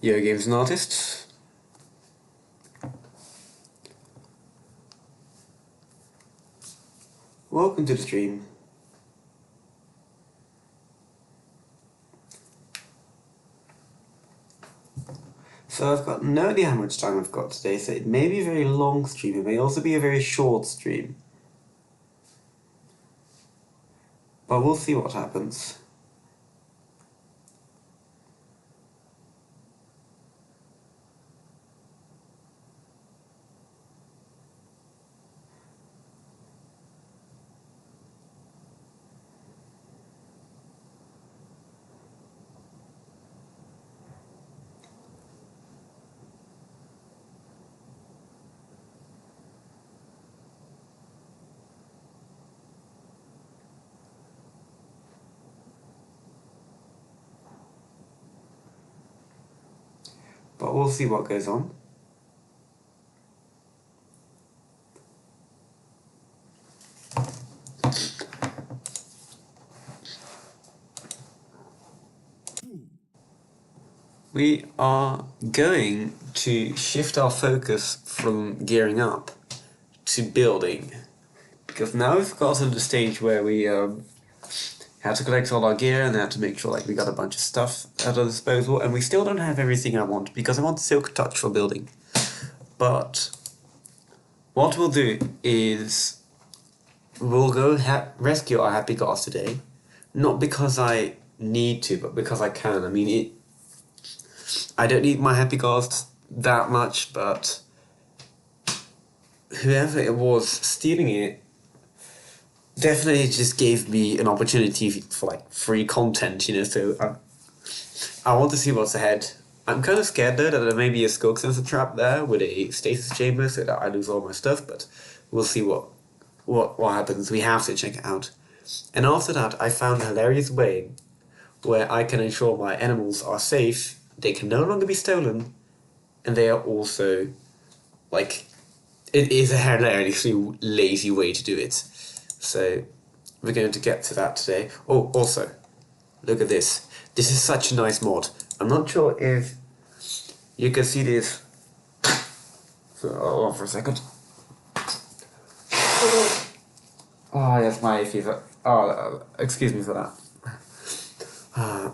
Yo Games and Artists. Welcome to the stream. So I've got no idea how much time I've got today, so it may be a very long stream, it may also be a very short stream. But we'll see what happens. But we'll see what goes on. We are going to shift our focus from gearing up to building. Because now we've got to the stage where we had to collect all our gear and had to make sure we got a bunch of stuff at our disposal, and we still don't have everything I want because I want Silk Touch for building. But what we'll do is we'll go rescue our happy cars today, not because I need to, but because I can. I mean, I don't need my happy cars that much, but whoever it was stealing it definitely just gave me an opportunity for free content, so I want to see what's ahead. I'm kind of scared though that there may be a skulk sensor trap there with a stasis chamber so that I lose all my stuff, but we'll see what happens. We have to check it out. And after that, I found a hilarious way where I can ensure my animals are safe, they can no longer be stolen, and they are also, it is a hilariously lazy way to do it. So, we're going to get to that today. Oh, also, look at this. This is such a nice mod. I'm not sure if you can see this. Hold on for a second. Oh, yes, my fever. Oh, excuse me for that.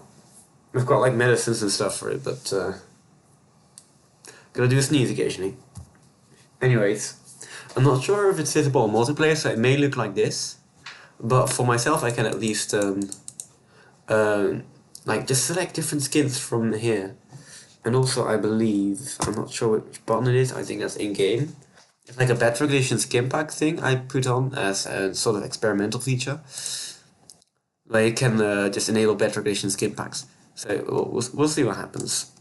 We've got medicines and stuff for it, but gonna do a sneeze occasionally. Anyways, I'm not sure if it's visible on multiplayer, so it may look like this, but for myself I can at least just select different skins from here. And also I believe, I'm not sure which button it is, I think that's in-game. It's like a bed recognition skin pack thing I put on as a sort of experimental feature. Where you can just enable bed recognition skin packs. So we'll see what happens.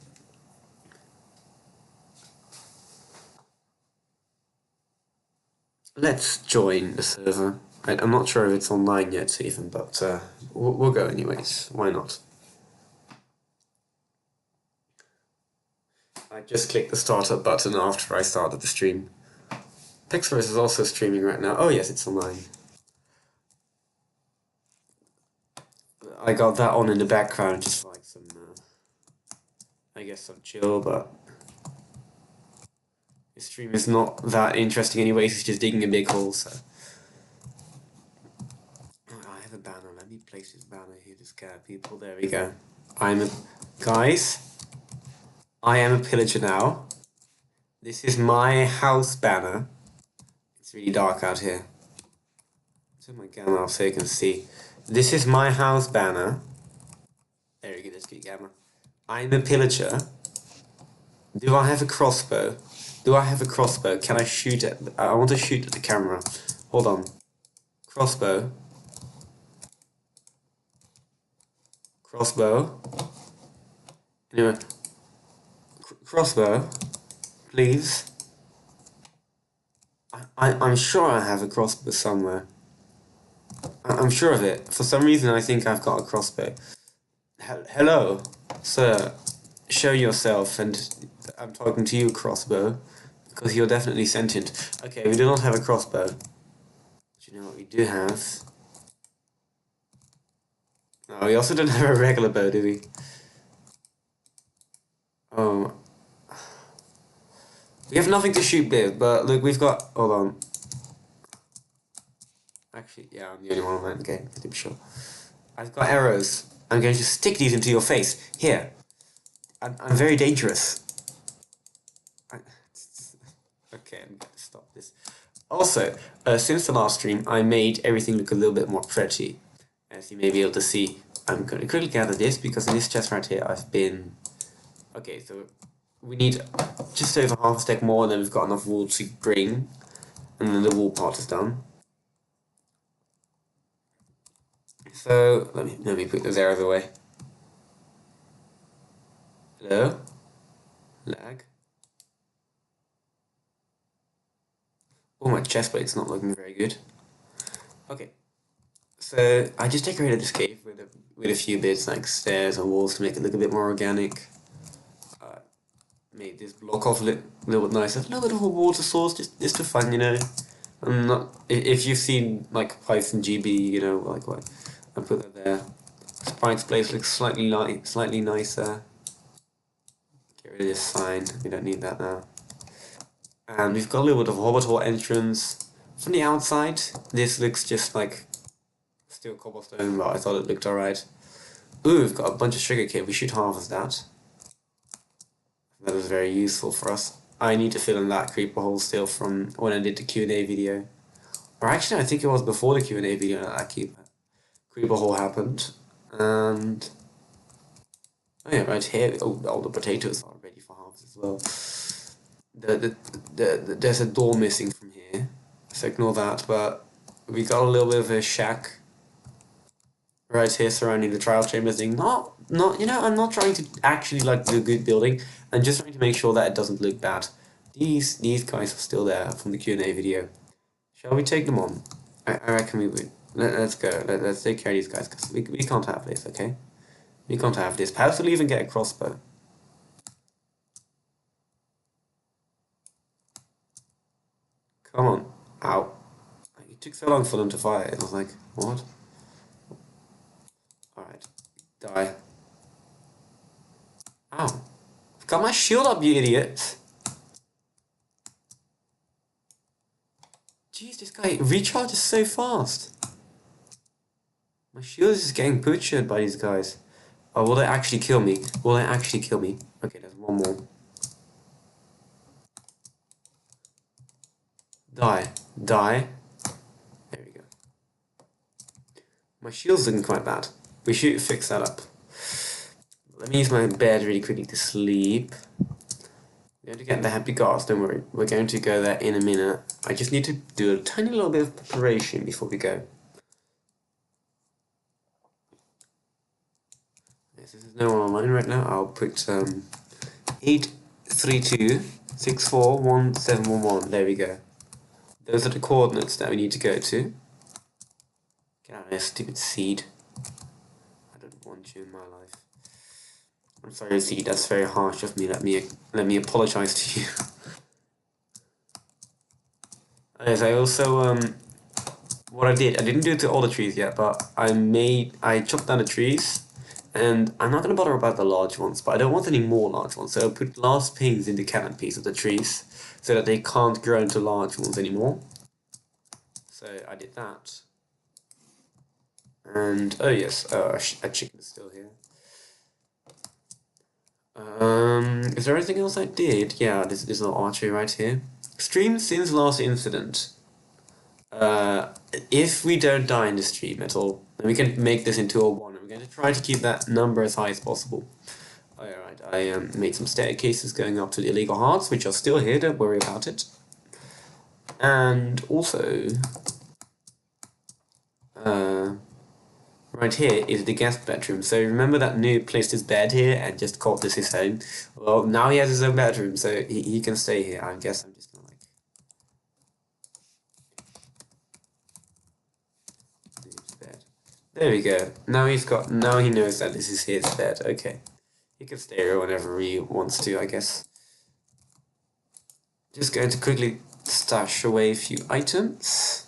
Let's join the server. I'm not sure if it's online yet even, but we'll go anyways. Why not? I just clicked the startup button after I started the stream. Pixlers is also streaming right now. Oh yes, it's online. I got that on in the background just for some, I guess some chill, but the stream is not that interesting anyways, it's just digging a big hole, so. Oh, I have a banner, let me place this banner here to scare people, there we go. Guys, I am a pillager now. This is my house banner. It's really dark out here. Turn my camera off so you can see. This is my house banner. There you go, let's get camera. I'm a pillager. Do I have a crossbow? Do I have a crossbow? Can I shoot at... I want to shoot at the camera. Hold on. Crossbow. Crossbow. Anyway. Crossbow. Please. I'm sure I have a crossbow somewhere. I'm sure of it. For some reason I think I've got a crossbow. Hello, sir. Show yourself, and I'm talking to you, crossbow, because you're definitely sentient. Okay, we do not have a crossbow. But you know what we do have? No, we also don't have a regular bow, do we? Oh. We have nothing to shoot with, but look, we've got... Hold on. Actually, yeah, I'm the only one on that game, to be sure. I've got arrows. I'm going to stick these into your face. Here. I'm very dangerous. Okay, I'm going to stop this. Also, since the last stream, I made everything look a little bit more pretty. As you may be able to see, I'm going to quickly gather this, because in this chest right here, I've been... Okay, so we need just over half a stack more, and then we've got enough wool to bring, and then the wool part is done. So let me put those arrows away. Hello? Lag? Oh, my chest plate's not looking very good. Okay. So I just decorated this cave with a few bits like stairs and walls to make it look a bit more organic. Made this block off a little bit nicer. A little bit of a water source, just for fun, you know. I'm not. If you've seen like Python GB, you know, like what I put that there. Spike's place looks slightly nicer. Get rid of this sign. We don't need that now. And we've got a little bit of a hobbit hole entrance. From the outside, this looks just like steel cobblestone, but I thought it looked alright. Ooh, we've got a bunch of sugarcane. We should harvest that. That was very useful for us. I need to fill in that creeper hole still from when I did the Q&A video. Or actually, I think it was before the Q&A video that creeper hole happened. And... oh yeah, right here, all the potatoes are ready for harvest as well. There's a door missing from here, so ignore that, but we got a little bit of a shack right here surrounding the trial chamber thing. Not, you know, I'm not trying to actually like do good building. I'm just trying to make sure that it doesn't look bad. These guys are still there from the Q&A video. Shall we take them on? I reckon we would. Let's go. Let's take care of these guys, because we can't have this, okay? We can't have this. Perhaps we'll even get a crossbow. Come on. Ow. It took so long for them to fire it. I was like, what? Alright. Die. Ow. I've got my shield up, you idiot. Jeez, this guy recharges so fast. My shield is just getting butchered by these guys. Oh, will they actually kill me? Will they actually kill me? Okay, there's one more. Die. Die. There we go. My shield's looking quite bad. We should fix that up. Let me use my bed really quickly to sleep. We're going to get the happy gods, don't worry. We're going to go there in a minute. I just need to do a tiny little bit of preparation before we go. Yes, there's no one online right now. I'll put 832641711. There we go. Those are the coordinates that we need to go to. Get out of there, stupid seed. I don't want you in my life. I'm sorry, seed. That's very harsh of me. Let me apologize to you. Yes, I also what I didn't do it to all the trees yet, but I chopped down the trees, and I'm not gonna bother about the large ones, but I don't want any more large ones, so I'll put glass panes in the canopies of the trees so that they can't grow into large ones anymore. So I did that. And oh yes, a chicken is still here. Is there anything else I did? Yeah, this little archery right here. Stream since last incident. If we don't die in the stream at all, then we can make this into a 1. We're going to try to keep that number as high as possible. Alright, I made some staircases going up to the illegal hearts, which are still here, don't worry about it. And also, right here is the guest bedroom. So remember that Noob placed his bed here and just called this his home? Well, now he has his own bedroom, so he can stay here. I guess I'm just gonna like... Noob's bed. There we go. Now he knows that this is his bed. Okay. He can stay here whenever he wants to, I guess. Just going to quickly stash away a few items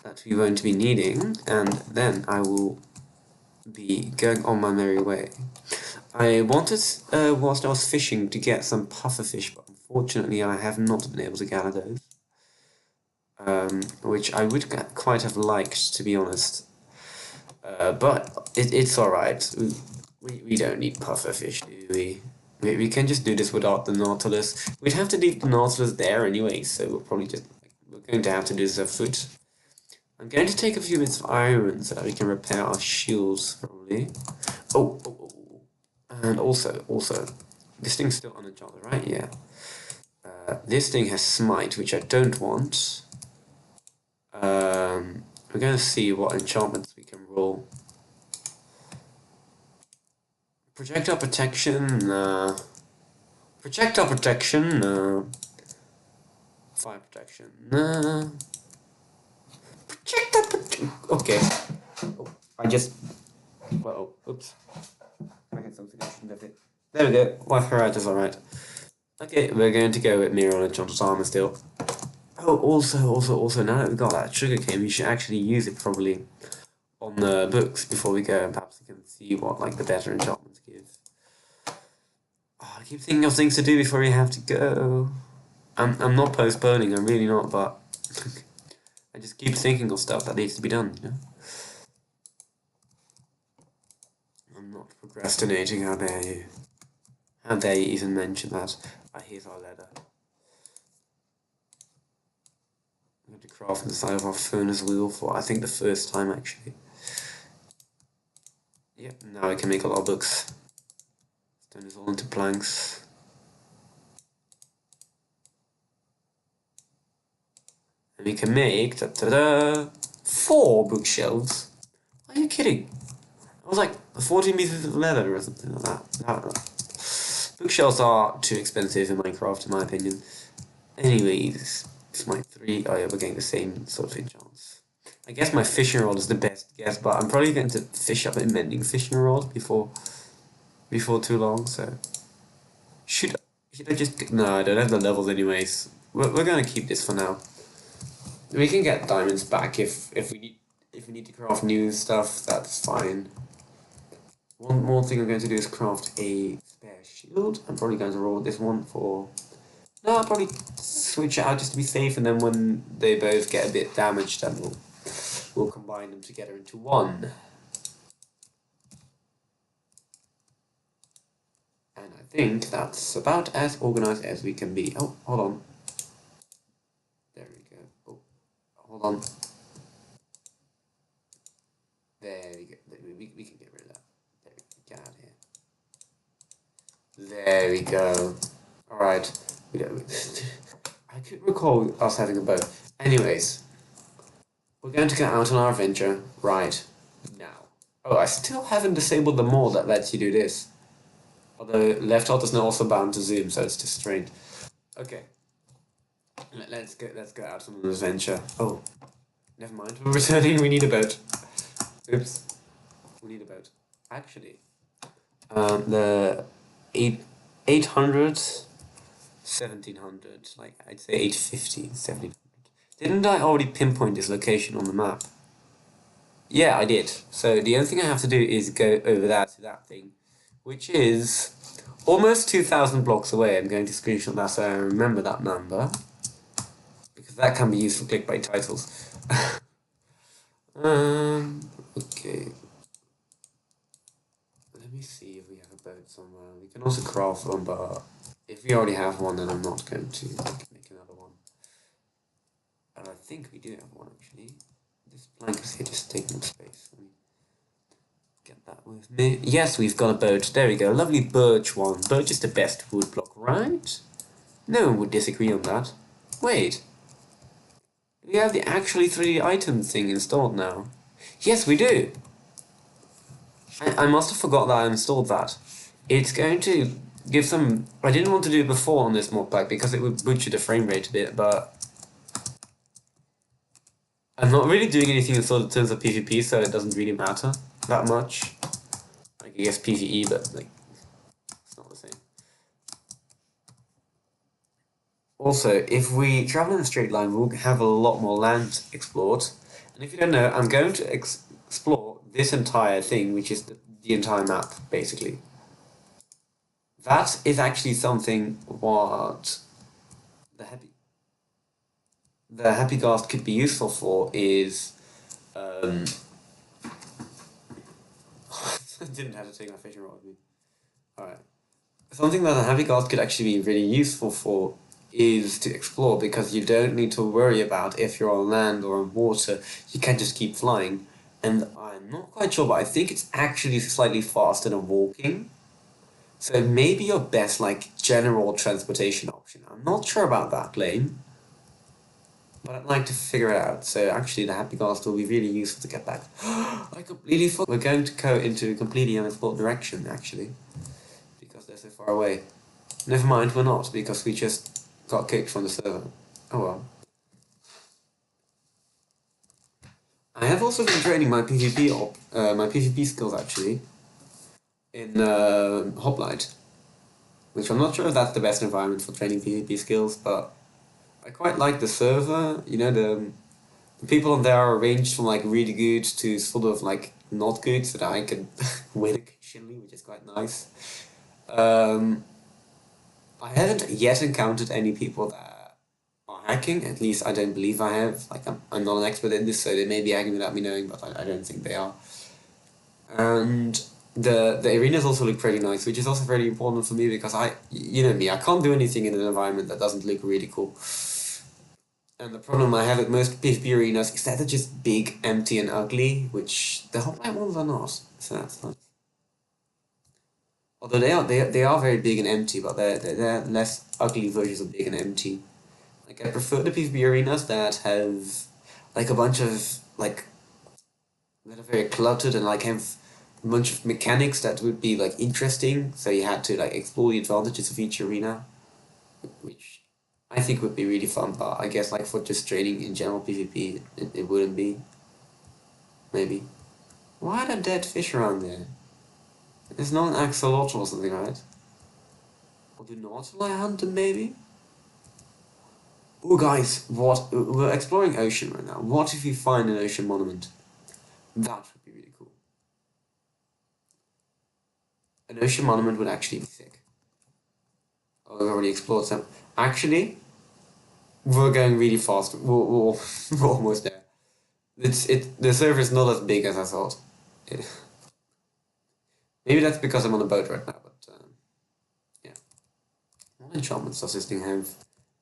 that we won't be needing, and then I will be going on my merry way. I wanted, whilst I was fishing, to get some pufferfish, but unfortunately I have not been able to gather those. Which I would quite have liked, to be honest. But it's alright. We don't need pufferfish, do we? We can just do this without the Nautilus. We'd have to leave the Nautilus there anyway, so we'll probably just... We're going to have to do this afoot. I'm going to take a few bits of iron so that we can repair our shields, probably. Oh. And also, this thing's still unenchanted, right? Yeah. This thing has smite, which I don't want. We're going to see what enchantments we can roll. Projectile protection, projectile protection, fire protection, projectile protection. Okay. Oh, I just. Well, oops. I hit something I shouldn't have hit. There we go. Alright, that's alright. Okay, we're going to go with Mirror on Enchanted Armor still. Oh, also, now that we've got that sugarcane, we should actually use it probably on the books before we go, and perhaps we can see what like the better enchantments give. Oh, I keep thinking of things to do before we have to go. I'm not postponing, I'm really not, but I just keep thinking of stuff that needs to be done, you know? I'm not procrastinating, how dare you? How dare you even mention that? Here's our leather. I'm going to craft inside of our furnace wheel for, I think, the first time, actually. Yep, now I can make a lot of books. Turn this all into planks. And we can make, 4 bookshelves. Are you kidding? It was like 40 meters of leather or something like that. Bookshelves are too expensive in Minecraft, in my opinion. Anyways, it's my 3. Oh yeah, we're getting the same sort of enchants. I guess my fishing rod is the best guess, but I'm probably going to fish up a mending fishing rod before too long, so... Should I just... No, I don't have the levels anyways. We're going to keep this for now. We can get diamonds back if we need to craft new stuff, that's fine. One more thing I'm going to do is craft a spare shield. I'm probably going to roll this one for... No, I'll probably switch it out just to be safe, and then when they both get a bit damaged, then we'll combine them together into one. And I think that's about as organized as we can be. Oh, hold on. There we go. Oh, hold on. There we go. We can get rid of that. There we go. Get out of here. There we go. Alright. I could recall us having a boat. Anyways, we're going to get out on our adventure right now. Oh, I still haven't disabled the mod that lets you do this. Although left alt is now also bound to zoom, so it's just strange. Okay. Let's go out on an adventure. Oh, never mind. We're returning. We need a boat. Oops. We need a boat. Actually, the 800. 1700, like I'd say 850, 1700. Didn't I already pinpoint this location on the map? Yeah, I did. So the only thing I have to do is go over there to that thing, which is almost 2,000 blocks away. I'm going to screenshot that so I remember that number, because that can be used for clickbait titles. Okay. Let me see if we have a boat somewhere. We can also craft one, but if we already have one, then I'm not going to make another one. And I think we do have one, actually. This plank is here just taking up space. Let me get that with me. Yes, we've got a boat. There we go. Lovely birch one. Birch is the best wood block, right? No one would disagree on that. Wait. We have the actually 3D item thing installed now. Yes, we do. I must have forgot that I installed that. It's going to give some... I didn't want to do it before on this mod pack because it would butcher the frame rate a bit, but... I'm not really doing anything in sort of terms of PvP, so it doesn't really matter that much. Like, I guess PvE, but like, it's not the same. Also, if we travel in a straight line, we'll have a lot more land explored. And if you don't know, I'm going to explore this entire thing, which is the entire map, basically. that is actually something what the happy the happy ghost could be useful for is um I didn't have to take my fishing rod with me. Alright. Something that a happy ghost could actually be really useful for is to explore because you don't need to worry about if you're on land or on water, you can just keep flying. And I'm not quite sure, but I think it's actually slightly faster than walking. So it may be your best like general transportation option. I'm not sure about that claim, but I'd like to figure it out. So actually the happy ghost will be really useful to get back. I completely forgot. We're going to go into a completely unexplored direction actually, because they're so far away. Never mind, we're not, because we just got kicked from the server. Oh well. I have also been training my PvP skills actually in Hoplite, which I'm not sure if that's the best environment for training PvP skills, but I quite like the server. You know, the people on there are arranged from like really good to sort of like not good, so that I can win occasionally, which is quite nice. Um, I haven't yet encountered any people that are hacking. At least I don't believe I have. Like I'm not an expert in this, so they may be hacking without me knowing, but I don't think they are. And the arenas also look pretty nice, which is also very important for me because you know me, I can't do anything in an environment that doesn't look really cool. And the problem I have with most PvP arenas is that they're just big, empty, and ugly, which the Hoplite ones are not. So that's nice. Although they are very big and empty, but they're less ugly versions of big and empty. Like I prefer the PvP arenas that have like a bunch of like that are very cluttered and like have a bunch of mechanics that would be like interesting. So you had to like explore the advantages of each arena, which I think would be really fun. But I guess like for just training in general PvP, it wouldn't be. Maybe. Why are there dead fish around there? There's not an axolotl or something, right? Or do nautili hunt them maybe? Oh guys, what we're exploring ocean right now. What if we find an ocean monument? That would be really cool. An ocean monument would actually be sick. Oh, we've already explored some. Actually, we're going really fast. We're almost there. The server is not as big as I thought. Maybe that's because I'm on a boat right now, but yeah. What enchantments does this thing have?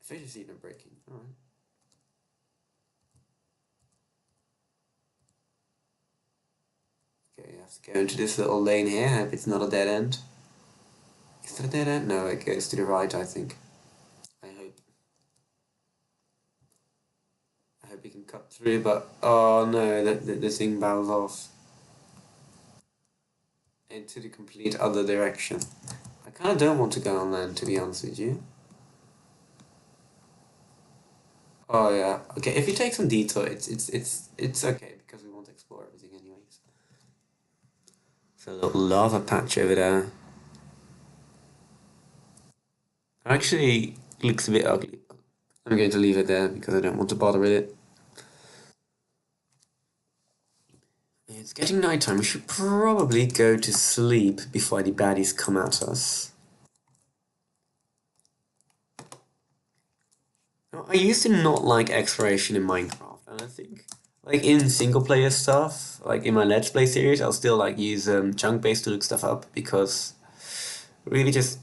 Efficiency and breaking. Alright. Okay, you have to go into this little lane here. I hope it's not a dead end. Is that a dead end? No, it goes to the right, I think. I hope. I hope we can cut through, but oh no, the thing bows off into the complete other direction. I kind of don't want to go on land, to be honest with you. Oh yeah. Okay, if you take some detour, it's okay because we want to explore everything anyways. There's a little lava patch over there. Actually, looks a bit ugly. I'm going to leave it there because I don't want to bother with it. It's getting nighttime. We should probably go to sleep before the baddies come at us. Now, I used to not like exploration in Minecraft, and I think, like in single player stuff, like in my Let's Play series, I'll still like use chunk base to look stuff up because really just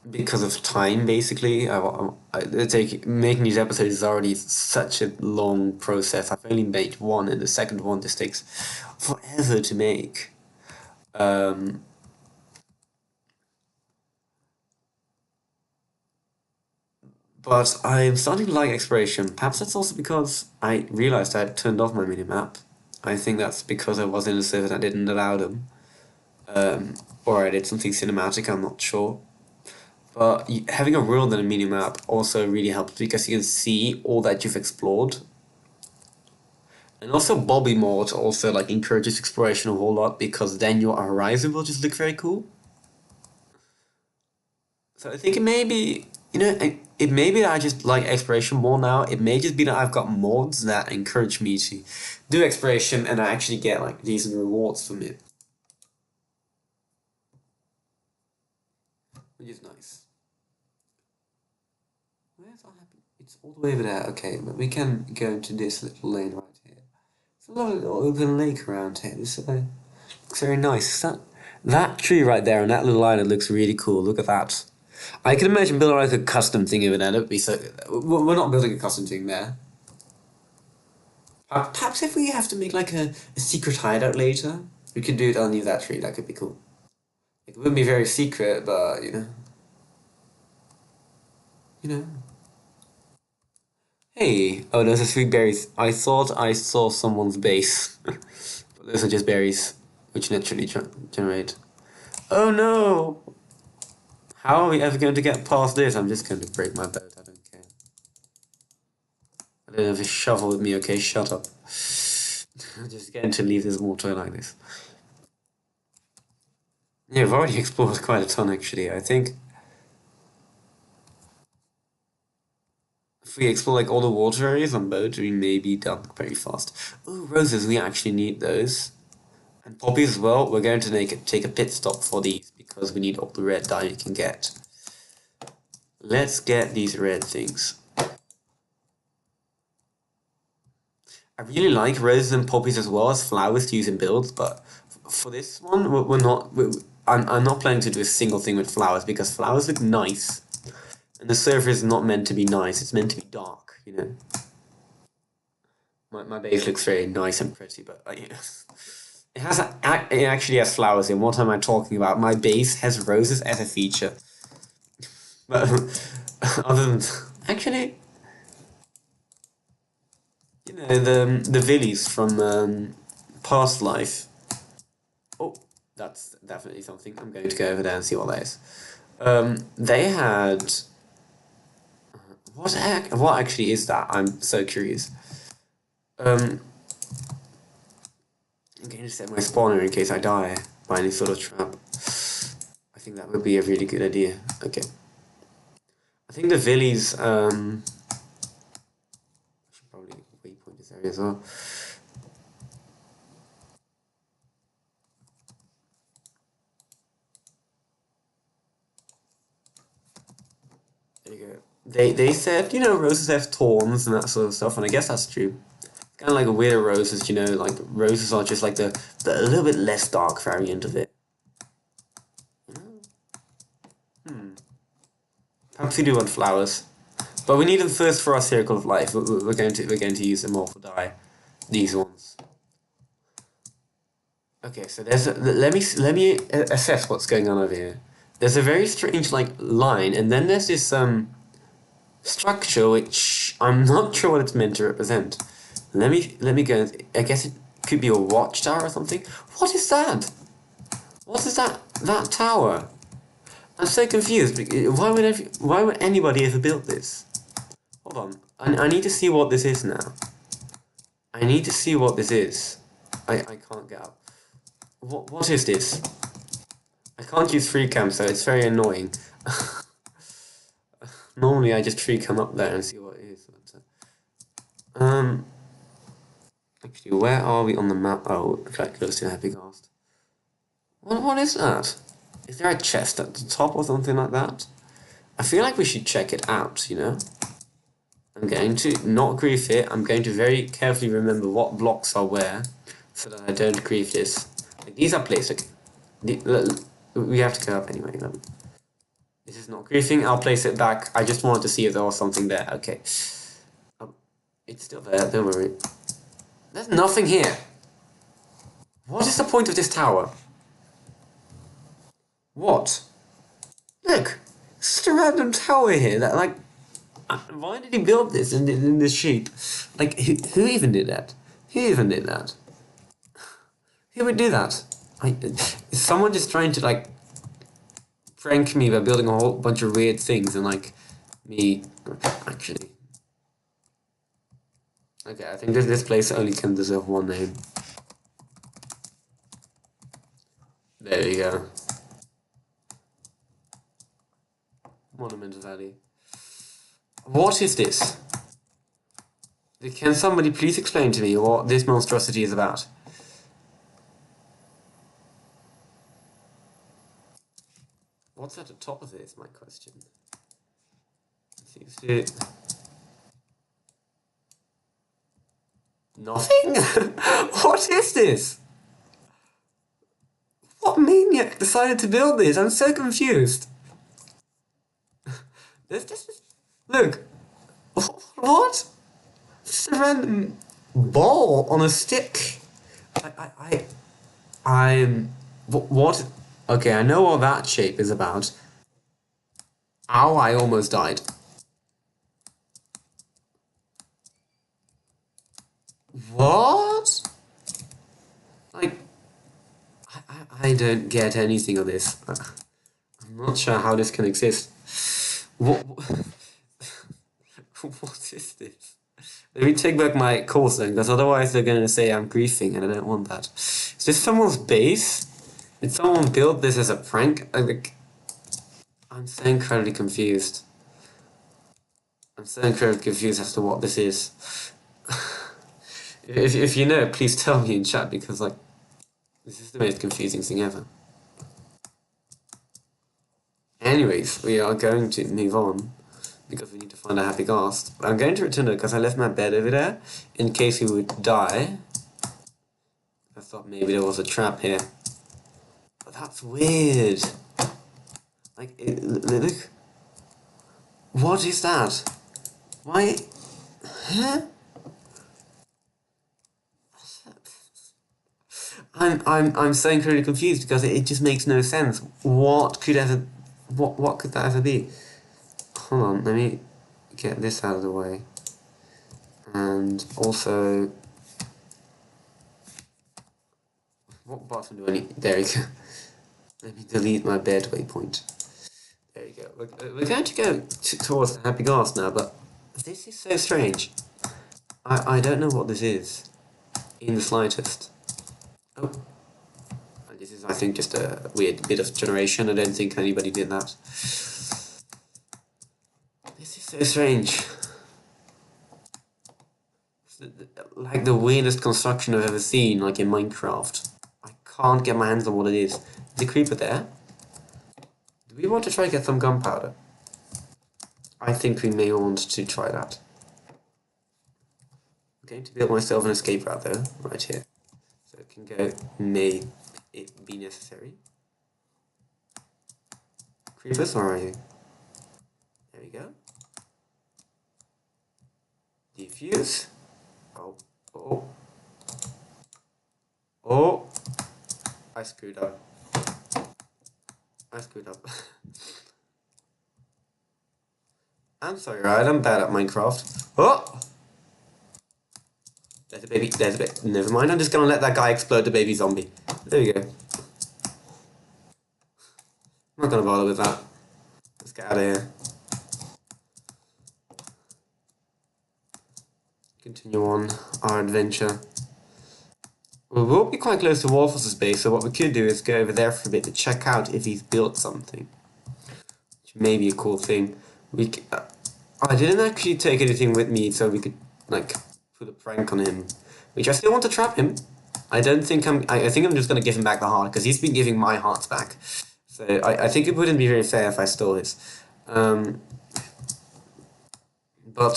because of time basically. Making these episodes is already such a long process. I've only made one, and the second one just takes forever to make. Um, but I'm starting to like exploration. Perhaps that's also because I realized I had turned off my minimap. I think that's because I was in a server that didn't allow them. Or I did something cinematic, I'm not sure. But having a world and a minimap also really helps because you can see all that you've explored. And also Bobby mode also like encourages exploration a whole lot because then your horizon will just look very cool. So I think it may be, you know, it may be that I just like exploration more now. It may just be that I've got mods that encourage me to do exploration and I actually get like decent rewards from it. which is nice. Where's our happy? It's all the way over there. Okay, but we can go into this little lane right here. It's a lovely little open lake around here. This looks very nice. That tree right there and that little island looks really cool. Look at that. I can imagine building like a custom thing over there. That would be so. We're not building a custom thing there. Perhaps if we have to make like a secret hideout later, we could do it underneath that tree. That could be cool. It wouldn't be very secret, but you know. You know. Hey! Oh, those are sweet berries. I thought I saw someone's base. But those are just berries, which naturally generate. Oh no! How are we ever going to get past this? I'm just going to break my boat, I don't care. I don't have a shovel with me, okay? Shut up. I'm just going to leave this water like this. Yeah, I've already explored quite a ton actually, I think. If we explore like all the water areas on boat, we may be done very fast. Oh, roses, we actually need those. And poppies as well. We're going to take a pit stop for these because we need all the red dye we can get. Let's get these red things. I really like roses and poppies as well as flowers to use in builds, but for this one, I'm not planning to do a single thing with flowers because flowers look nice. And the server is not meant to be nice, it's meant to be dark, you know. My base looks very nice and pretty, but it actually has flowers in. What am I talking about? My base has roses as a feature. But other than actually, you know, the villies from Past Life. Oh, that's definitely something. I'm going to go over there and see what that is. They had. What actually is that? I'm so curious. I'm going to set my spawner in case I die by any sort of trap. I think that would be a really good idea. Okay. I think the villies, I should probably waypoint this area as well. There you go. They said, you know, roses have thorns and that sort of stuff, and I guess that's true. Kind of like a weirder roses, you know, like roses are just like the a little bit less dark variant of it. Perhaps we do want flowers, but we need them first for our circle of life. We're going to use them all for dye. These ones. Okay, so there's let me assess what's going on over here. There's a very strange like line, and then there's this structure which I'm not sure what it's meant to represent. Let me go. I guess it could be a watchtower or something. What is that? What is that tower? I'm so confused. Why would anybody ever build this? Hold on. I need to see what this is now. I need to see what this is. I can't get up. What is this? I can't use free cam, so it's very annoying. Normally I just free cam up there and see what it is. But, actually, where are we on the map? Oh, quite close to Happy Cast. What is that? Is there a chest at the top or something like that? I feel like we should check it out, you know? I'm going to not grief it. I'm going to very carefully remember what blocks are where so that I don't grief this. Like, these are placed. Okay. We have to go up anyway. This is not griefing. I'll place it back. I just wanted to see if there was something there. Okay. It's still there. Don't worry. There's nothing here. What is the point of this tower? What? Look, it's just a random tower here. That like, why did he build this in this shape? Like, who even did that? Who even did that? Who would do that? Is someone just trying to like prank me by building a whole bunch of weird things and like me actually? Okay, I think this place only can deserve one name. There we go. Monument Valley. What is this? Can somebody please explain to me what this monstrosity is about? What's at the top of it is my question. Seems to... Nothing? What is this? What maniac decided to build this? I'm so confused. There's just... Look. What? Just a random ball on a stick. I'm... What? Okay, I know what that shape is about. Ow, I almost died. What? Like... I don't get anything of this. I'm not sure how this can exist. What what is this? Let me take back my calls then, because otherwise they're gonna say I'm griefing, and I don't want that. Is this someone's base? Did someone build this as a prank? I'm so incredibly confused. I'm so incredibly confused as to what this is. If you know, please tell me in chat, because like, this is the most confusing thing ever. Anyways, we are going to move on, because we need to find a happy ghast. I'm going to return it because I left my bed over there, in case he would die. I thought maybe there was a trap here. But that's weird. Like, look. What is that? Why? Huh? I'm so incredibly confused because it just makes no sense. What could that ever be? Hold on, let me get this out of the way. And also, what button do I need? There we go. Let me delete my bed waypoint. There you go. We're going to go towards the happy ghast now, but this is so strange. I don't know what this is in the slightest. Oh, this is, I think, just a weird bit of generation. I don't think anybody did that. This is so strange. Like the weirdest construction I've ever seen, like in Minecraft. I can't get my hands on what it is. Is the creeper there? Do we want to try to get some gunpowder? I think we may want to try that. I'm going to build myself an escape route though, right here. So it can go, may it be necessary. Creepers, where are you? There we go. Defuse. Oh. Oh. I screwed up. I'm sorry, right? I'm bad at Minecraft. Oh! There's a baby. Never mind, I'm just gonna let that guy explode the baby zombie. There we go. I'm not gonna bother with that. Let's get out of here. Continue on our adventure. We will be quite close to Wolf's base, so what we could do is go over there for a bit to check out if he's built something. Which may be a cool thing. I didn't actually take anything with me, so we could, like, put a prank on him. Which I still want to trap him. I think I'm just going to give him back the heart, because he's been giving my hearts back. So I think it wouldn't be very fair if I stole his. But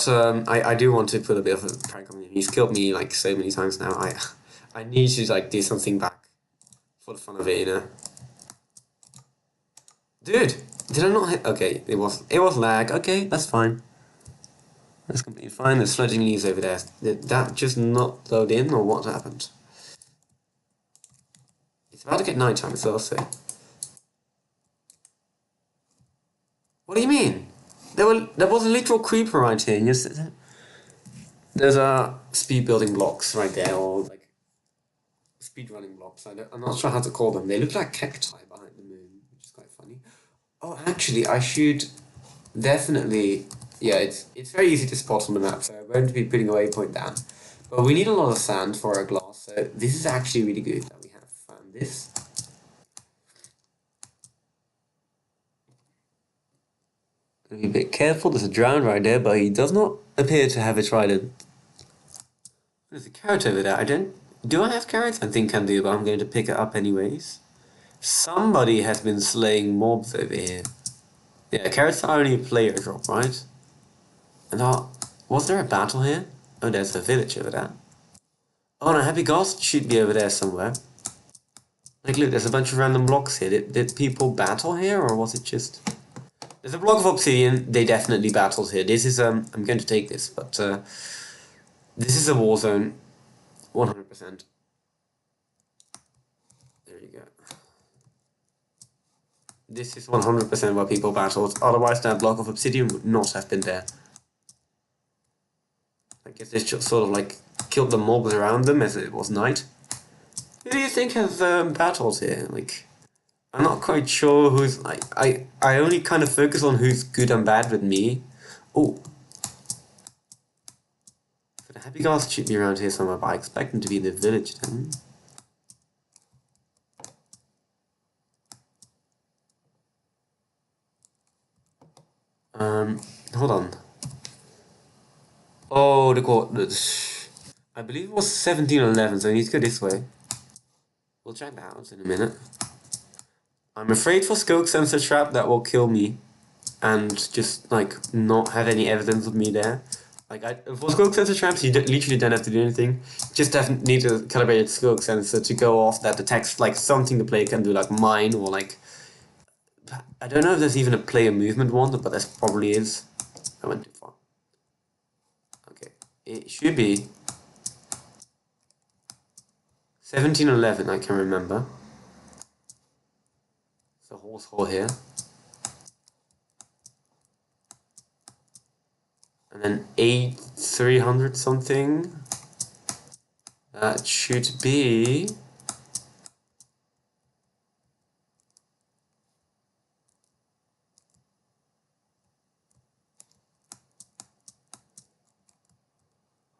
I do want to put a bit of a prank on him. He's killed me like so many times now. I need to like do something back for the fun of it, you know. Dude, did I not hit? Okay, it was lag. Okay, that's fine. That's completely fine. There's floating leaves over there. Did that just not load in, or what happened? It's about to get nighttime as well, so. What do you mean? There was a literal creeper right here. There's speed building blocks right there, or like speed running blocks. I'm not sure how to call them. They look like cacti behind the moon, which is quite funny. Oh, actually, I should definitely. Yeah, it's very easy to spot on the map, so I'm going to be putting a waypoint down. But we need a lot of sand for our glass, so this is actually really good that we have found this. Be a bit careful, there's a drown right there, but he does not appear to have a trident. There's a carrot over there. Do I have carrots? I think I do, but I'm going to pick it up anyways. Somebody has been slaying mobs over here. Yeah, carrots are only a player drop, right? And was there a battle here? Oh, there's a village over there. Oh no, Happy Ghost should be over there somewhere. Like, look, there's a bunch of random blocks here. Did people battle here, or was it just... There's a block of obsidian. They definitely battled here. This is, I'm going to take this, but, this is a war zone. 100%. There you go. This is 100% where people battled. Otherwise, that block of obsidian would not have been there. I guess they just sort of, like, killed the mobs around them as it was night. Who do you think has, battled here? Like... I'm not quite sure who's like I only kind of focus on who's good and bad with me. Oh, so the Happy Ghost should be around here somewhere, but I expect him to be in the village then. Hold on. Oh, the coordinates. I believe it was 1711, so I need to go this way. We'll check that out in a minute. I'm afraid for Skog Sensor Trap that will kill me. And just, like, not have any evidence of me there. Like, for Skog Sensor Traps, you literally don't have to do anything. Just need a calibrated Skog Sensor to go off that detects, like, something the player can do, like mine, or, like... I don't know if there's even a player movement one, but there probably is. I went too far. Okay. It should be... 1711, I can remember. There's a horse hole here. And then 8300 something. That should be...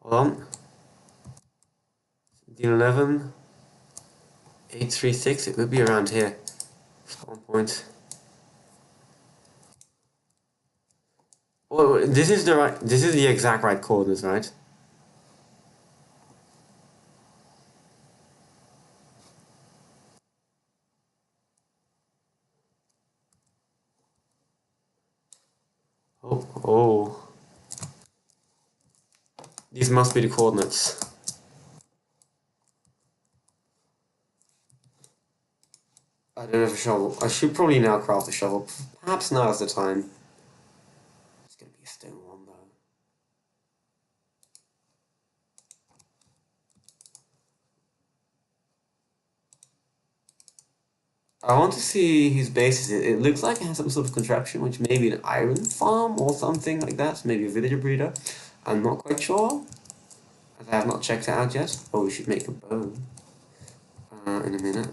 Hold on. 1711. 836, it would be around here. Spawn point. Well, this is the exact right coordinates, right? Oh. These must be the coordinates. I don't have a shovel. I should probably now craft a shovel. Perhaps now is the time. It's gonna be a stone one though. I want to see his bases. It looks like it has some sort of contraption, which may be an iron farm or something like that. Maybe a villager breeder. I'm not quite sure, as I have not checked it out yet. Oh, we should make a bow. In a minute.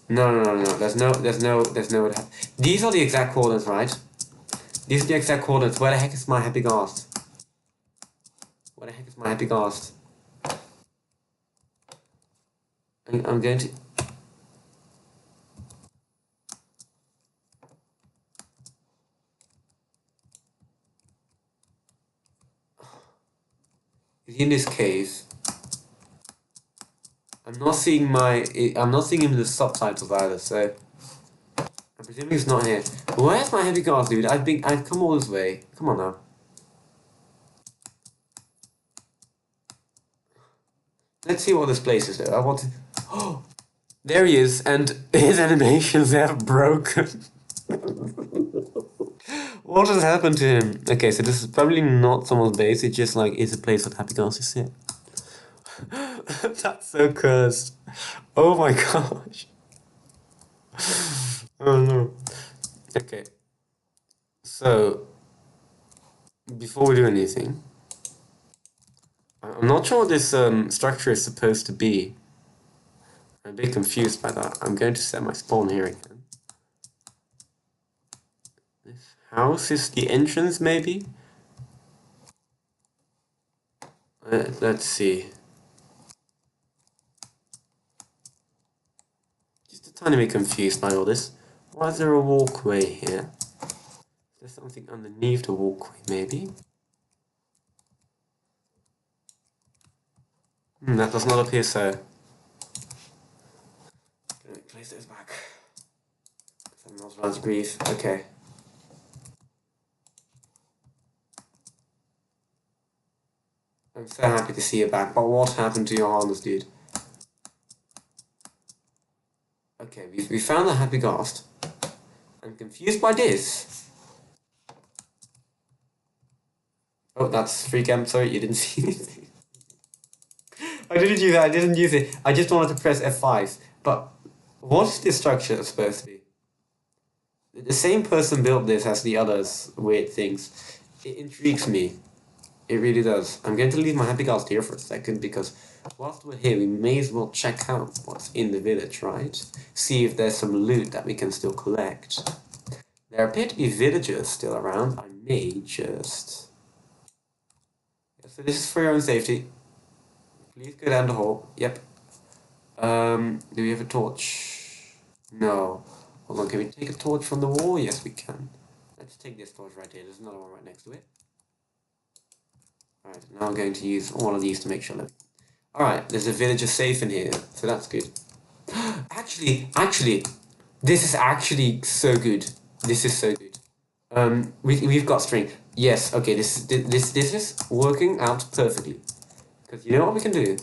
No. There's no. These are the exact coordinates, right? These are the exact coordinates. Where the heck is my Happy Ghost? Where the heck is my Happy Ghost? I'm going to... Is he in this cave? I'm not seeing him in the subtitles either, so... I'm presuming he's not here. Where's my Happy Ghost, dude? I've come all this way. Come on now. Let's see what this place is though. I want to... Oh! There he is, and his animations have broken. What has happened to him? Okay, so this is probably not someone's base, it just like is a place that Happy Ghost is here. That's so cursed. Oh my gosh. Oh no. Okay. So, before we do anything, I'm not sure what this structure is supposed to be. I'm a bit confused by that. I'm going to set my spawn here again. This house is the entrance, maybe? Let's see. Just a tiny bit confused by all this. Why is there a walkway here? Is there something underneath the walkway, maybe? That does not appear so. Gonna place those back. I'm not allowed to breathe. Okay. I'm so happy to see you back, but what happened to your harness, dude? Okay, we found the happy ghost. I'm confused by this. Oh, that's free cam. Sorry, you didn't see anything. I didn't use it. I didn't use it. I just wanted to press F5. But what's this structure supposed to be? The same person built this as the others weird things. It intrigues me. It really does. I'm going to leave my happy ghost here for a second because whilst we're here, we may as well check out what's in the village, right? See if there's some loot that we can still collect. There appear to be villagers still around. I may just... Yeah, so this is for your own safety. Please go down the hall. Yep. Do we have a torch? No. Hold on, can we take a torch from the wall? Yes, we can. Let's take this torch right here. There's another one right next to it. Alright, now I'm going to use one of these to make sure that... Alright, there's a villager safe in here, so that's good. Actually, this is actually so good. This is so good. We've got string. Yes, okay, this is working out perfectly. Because you know what we can do?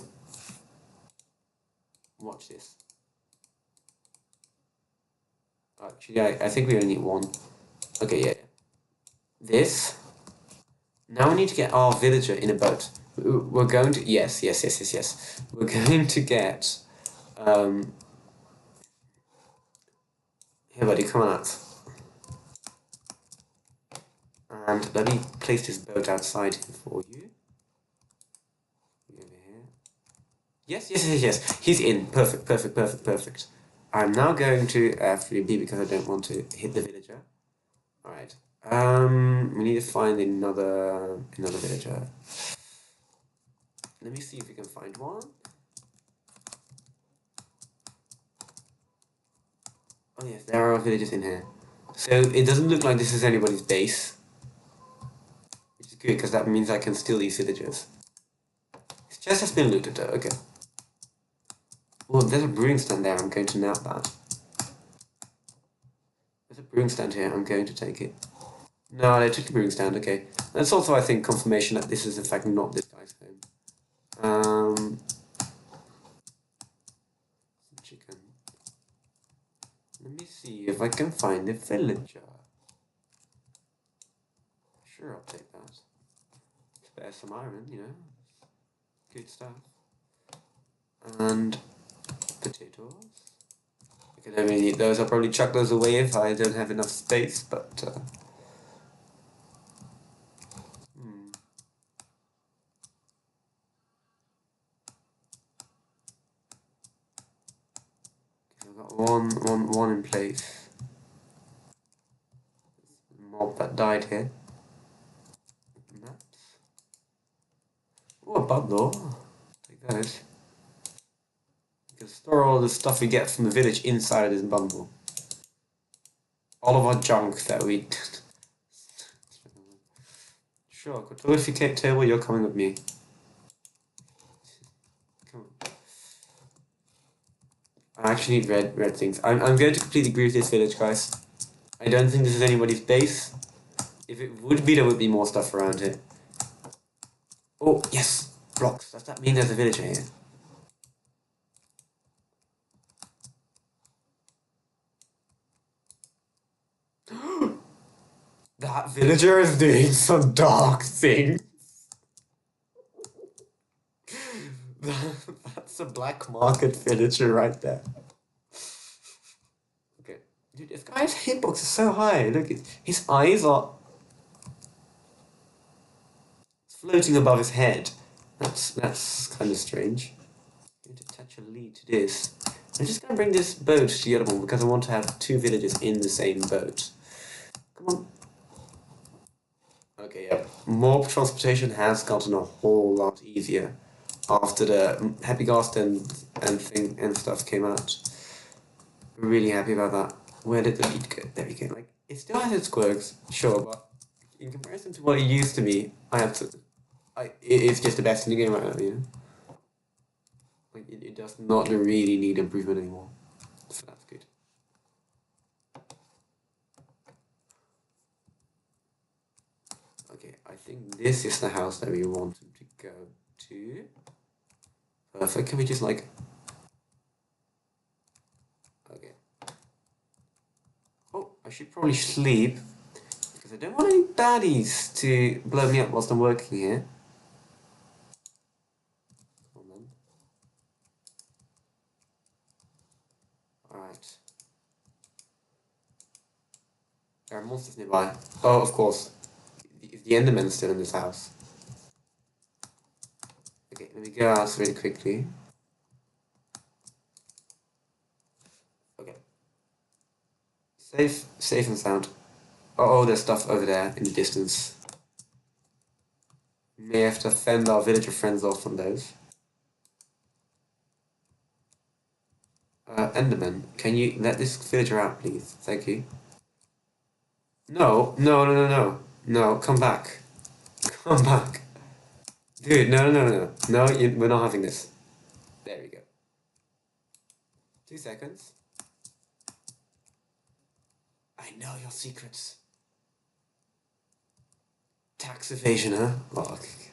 Watch this. Actually, I think we only need one. Okay, yeah. This. Now we need to get our villager in a boat. We're going to... Yes. We're going to get... Here, buddy, come on out. And let me place this boat outside here for you. Over here. Yes. He's in. Perfect. I'm now going to F3B because I don't want to hit the villager. Alright. We need to find another villager. Let me see if we can find one. Oh yes, there are villagers in here. So it doesn't look like this is anybody's base. Which is good because that means I can steal these villagers. His chest has been looted though, okay. Well, there's a brewing stand there, I'm going to nab that. There's a brewing stand here, I'm going to take it. No, they took the brewing stand, okay. That's also, I think, confirmation that this is in fact not this guy's home. Chicken. Let me see if I can find a villager. Sure, I'll take that. Spare some iron, you know. Good stuff. And potatoes. Okay, don't really need those. I'll probably chuck those away if I don't have enough space, but I've got one in place. Mob that died here. Maps. Oh, a bundle. Take those. You can store all the stuff we get from the village inside this bundle. All of our junk that we... Sure, Cartography table, you're coming with me. Come on. I actually need red things. I'm going to completely agree with this village, guys. I don't think this is anybody's base. If it would be, there would be more stuff around here. Oh, yes! Blocks. Does that mean there's a villager here? That villager is doing some dark thing. That's a black market villager right there. Okay. Dude, this guy's hitbox is so high. Look, his eyes are floating above his head. That's kind of strange. I'm going to attach a lead to this. I'm just going to bring this boat to the other one because I want to have two villagers in the same boat. Come on. Okay, yeah. Mob transportation has gotten a whole lot easier after the Happy Ghost and stuff came out. Really happy about that. Where did the lead go? There we go. Like, it still has its quirks, sure, but in comparison to what it used to be, it's just the best in the game right now, you know? Like, it does not really need improvement anymore. So that's good. Okay, I think this is the house that we want him to go to. Perfect. Can we just like... Okay. Oh, I should probably sleep. Because I don't want any baddies to blow me up whilst I'm working here. Hold on. Alright. There are monsters nearby. Oh, of course. The Enderman's still in this house. Okay, let me go out really quickly. Okay. Safe and sound. Oh, there's stuff over there in the distance. May have to fend our villager friends off from those. Enderman, can you let this villager out, please? Thank you. No, no, no, no, no. No, come back. Come back. Dude, no, no, no, no. No, we're not having this. There we go. 2 seconds. I know your secrets. Tax evasion, huh? Oh, okay.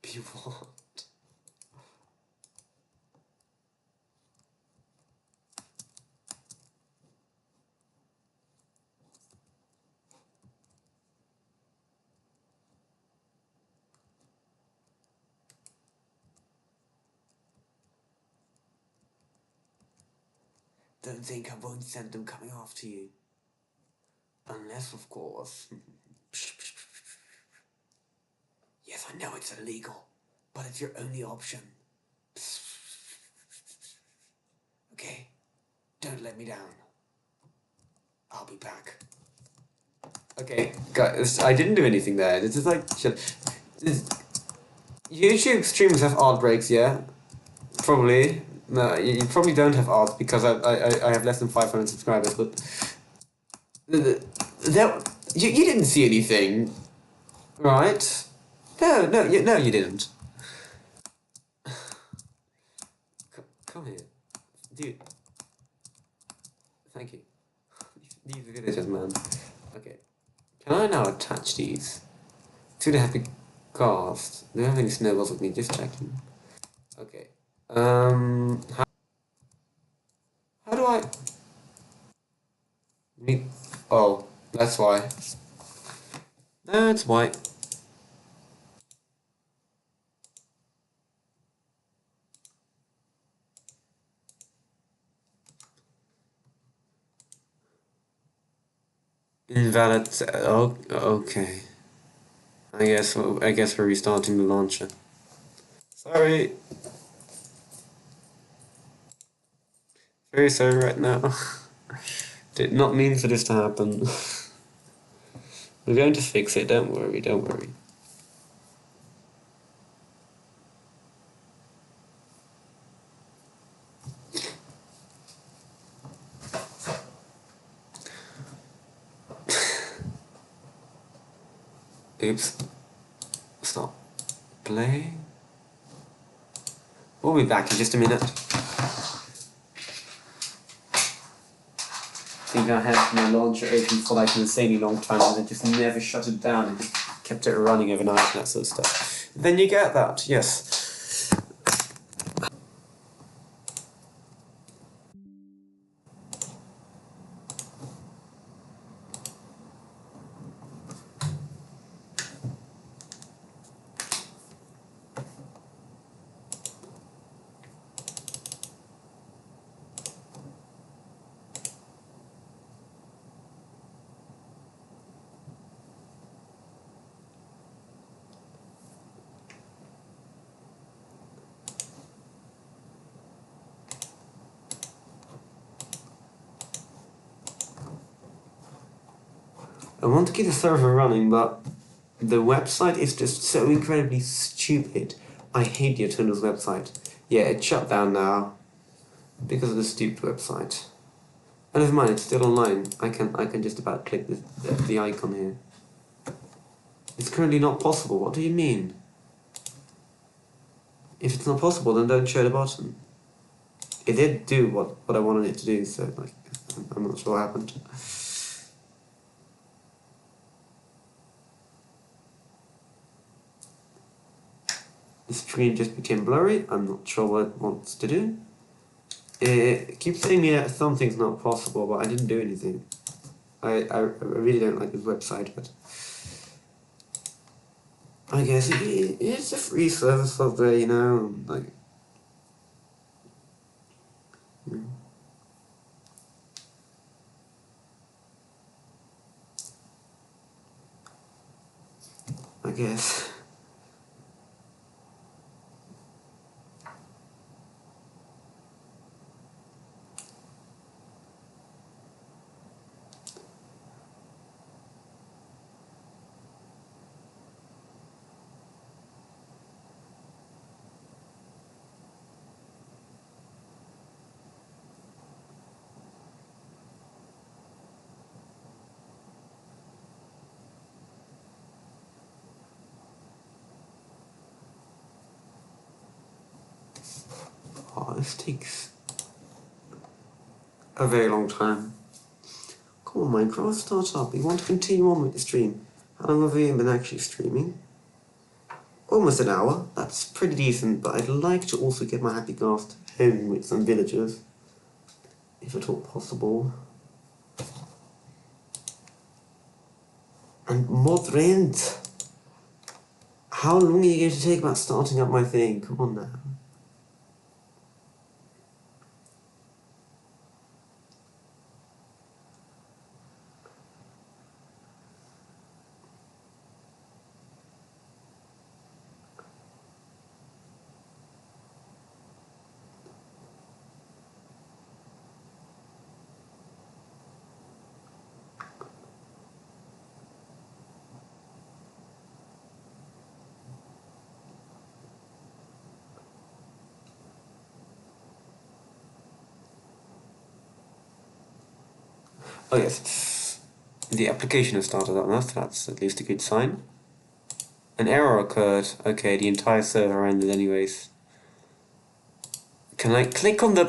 Be what? Don't think I won't send them coming after you. Unless, of course... Yes, I know it's illegal, but it's your only option. Okay? Don't let me down. I'll be back. Okay, guys, I didn't do anything there. This is like... YouTube streamers have art breaks, yeah? Probably. No, you probably don't have art because I have less than 500 subscribers, but... You didn't see anything, right? No, you didn't. Come here. Dude. Thank you. These are villagers, man. Okay. Can I now attach these to the happy cast? Do I have any snowballs with me? Just checking. Okay. How do I... Oh, that's why. That's why. Invalid. Oh, okay. I guess we're restarting the launcher. Sorry. Very sorry right now. Did not mean for this to happen. We're going to fix it. Don't worry. Don't worry. Oops. Stop. Play. We'll be back in just a minute. I think I had my launcher open for like an insanely long time and I just never shut it down and just kept it running overnight and that sort of stuff. Then you get that, yes. I want to keep the server running, but the website is just so incredibly stupid. I hate the Eternals website. Yeah, it's shut down now because of the stupid website. And never mind, it's still online. I can just about click the icon here. It's currently not possible. What do you mean? If it's not possible, then don't show the button. It did do what I wanted it to do, so like... reason. I'm not sure what happened. The screen just became blurry. I'm not sure what it wants to do. It keeps saying me that something's not possible, but I didn't do anything. I really don't like this website, but I guess it's a free service out there, you know, like. I guess. Oh, this takes a very long time. Come on, Minecraft, start up. We want to continue on with the stream. How long have we been actually streaming? Almost an hour. That's pretty decent, but I'd like to also get my happy cast home with some villagers, if at all possible. And Modrent, how long are you going to take about starting up my thing? Come on now. Oh yes, the application has started up now, so that's at least a good sign. An error occurred. Okay, the entire server ended anyways. Can I click on the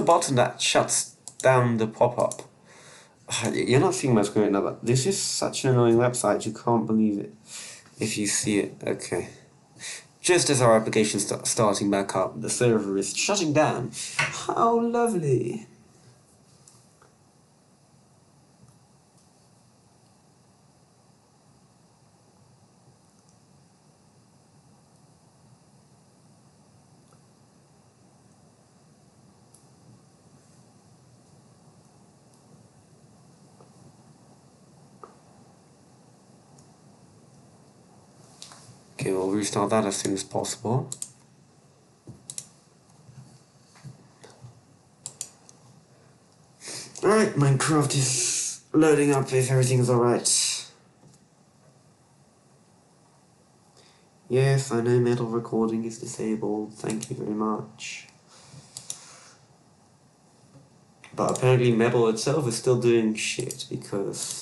button that shuts down the pop-up? You're not seeing my screen now, but this is such an annoying website, you can't believe it. If you see it, okay. Just as our application starting back up, the server is shutting down. How lovely. Okay, we'll restart that as soon as possible. Alright, Minecraft is loading up if everything's alright. Yes, I know metal recording is disabled, thank you very much. But apparently metal itself is still doing shit because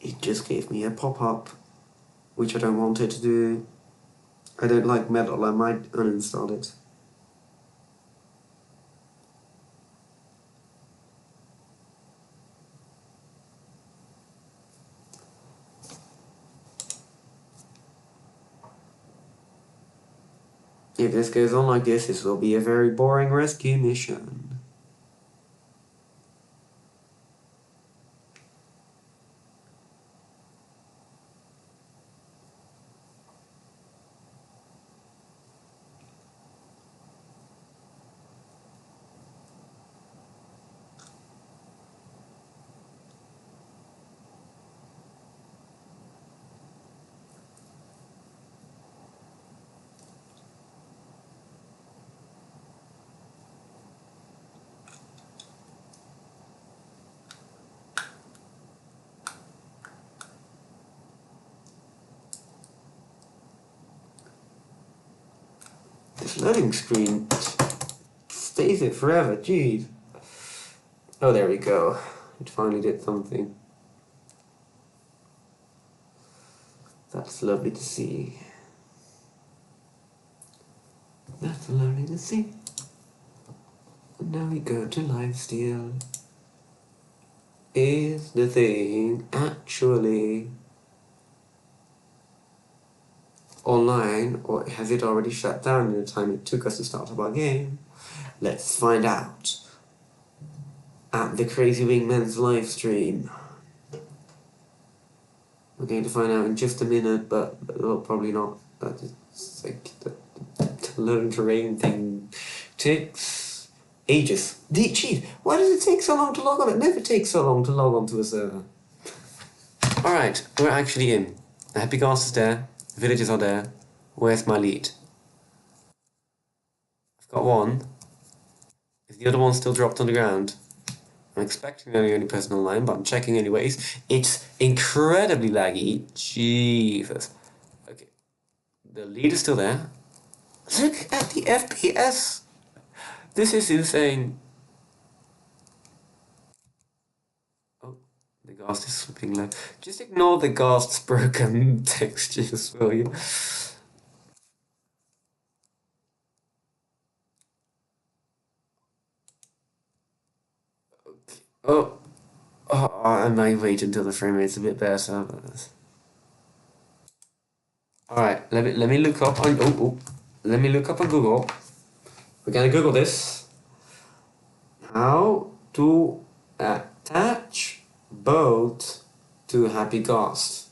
it just gave me a pop-up, which I don't want it to do. I don't like metal, I might uninstall it. If this goes on like this will be a very boring rescue mission. This loading screen stays it forever, jeez. Oh, there we go. It finally did something. That's lovely to see. That's lovely to see. now we go to Lifesteal. Is the thing actually online, or has it already shut down in the time it took us to start up our game? Let's find out at the Crazy Wingman's live stream. We're going to find out in just a minute, but well, probably not. But it's like the learn terrain thing takes ages. Jeez, why does it take so long to log on? It never takes so long to log on to a server. Alright, we're actually in. The Happy Ghast is there, the villagers are there. Where's my lead? I've got one. Is the other one still dropped on the ground? I'm expecting the only person online, but I'm checking anyways. It's incredibly laggy. Jesus. Okay. The lead is still there. Look at the FPS! This is insane. Oh, the Ghast is slipping low. Just ignore the Ghast's broken textures, will you? Okay. Oh, I might wait until the frame rate's a bit better. Alright, let me look up on let me look up on Google. We're gonna Google this. How to attach boat to Happy Ghast.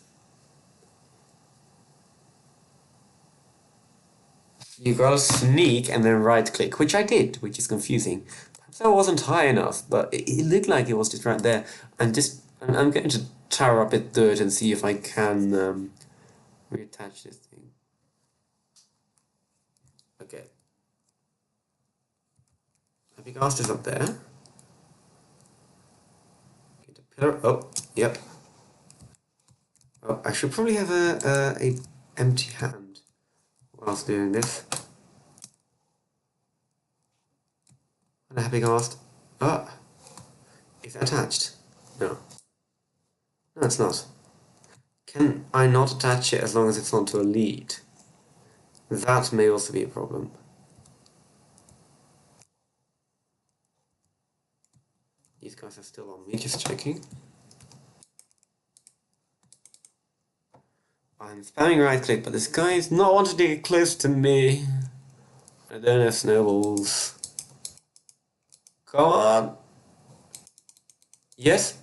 You gotta sneak and then right click, which I did, which is confusing. Perhaps I wasn't high enough, but it looked like it was just right there. I'm going to tower up at dirt and see if I can reattach this thing. Okay. Happy Ghast is up there. Get a pillar. Oh, yep. Oh, I should probably have a empty hand whilst doing this. And a Happy Ghast. Oh, is that attached? No. No, it's not. Can I not attach it as long as it's not to a lead? That may also be a problem. These guys are still on me, just checking. I'm spamming right click, but this guy is not wanting to get close to me. I don't have snowballs. Come on! Yes?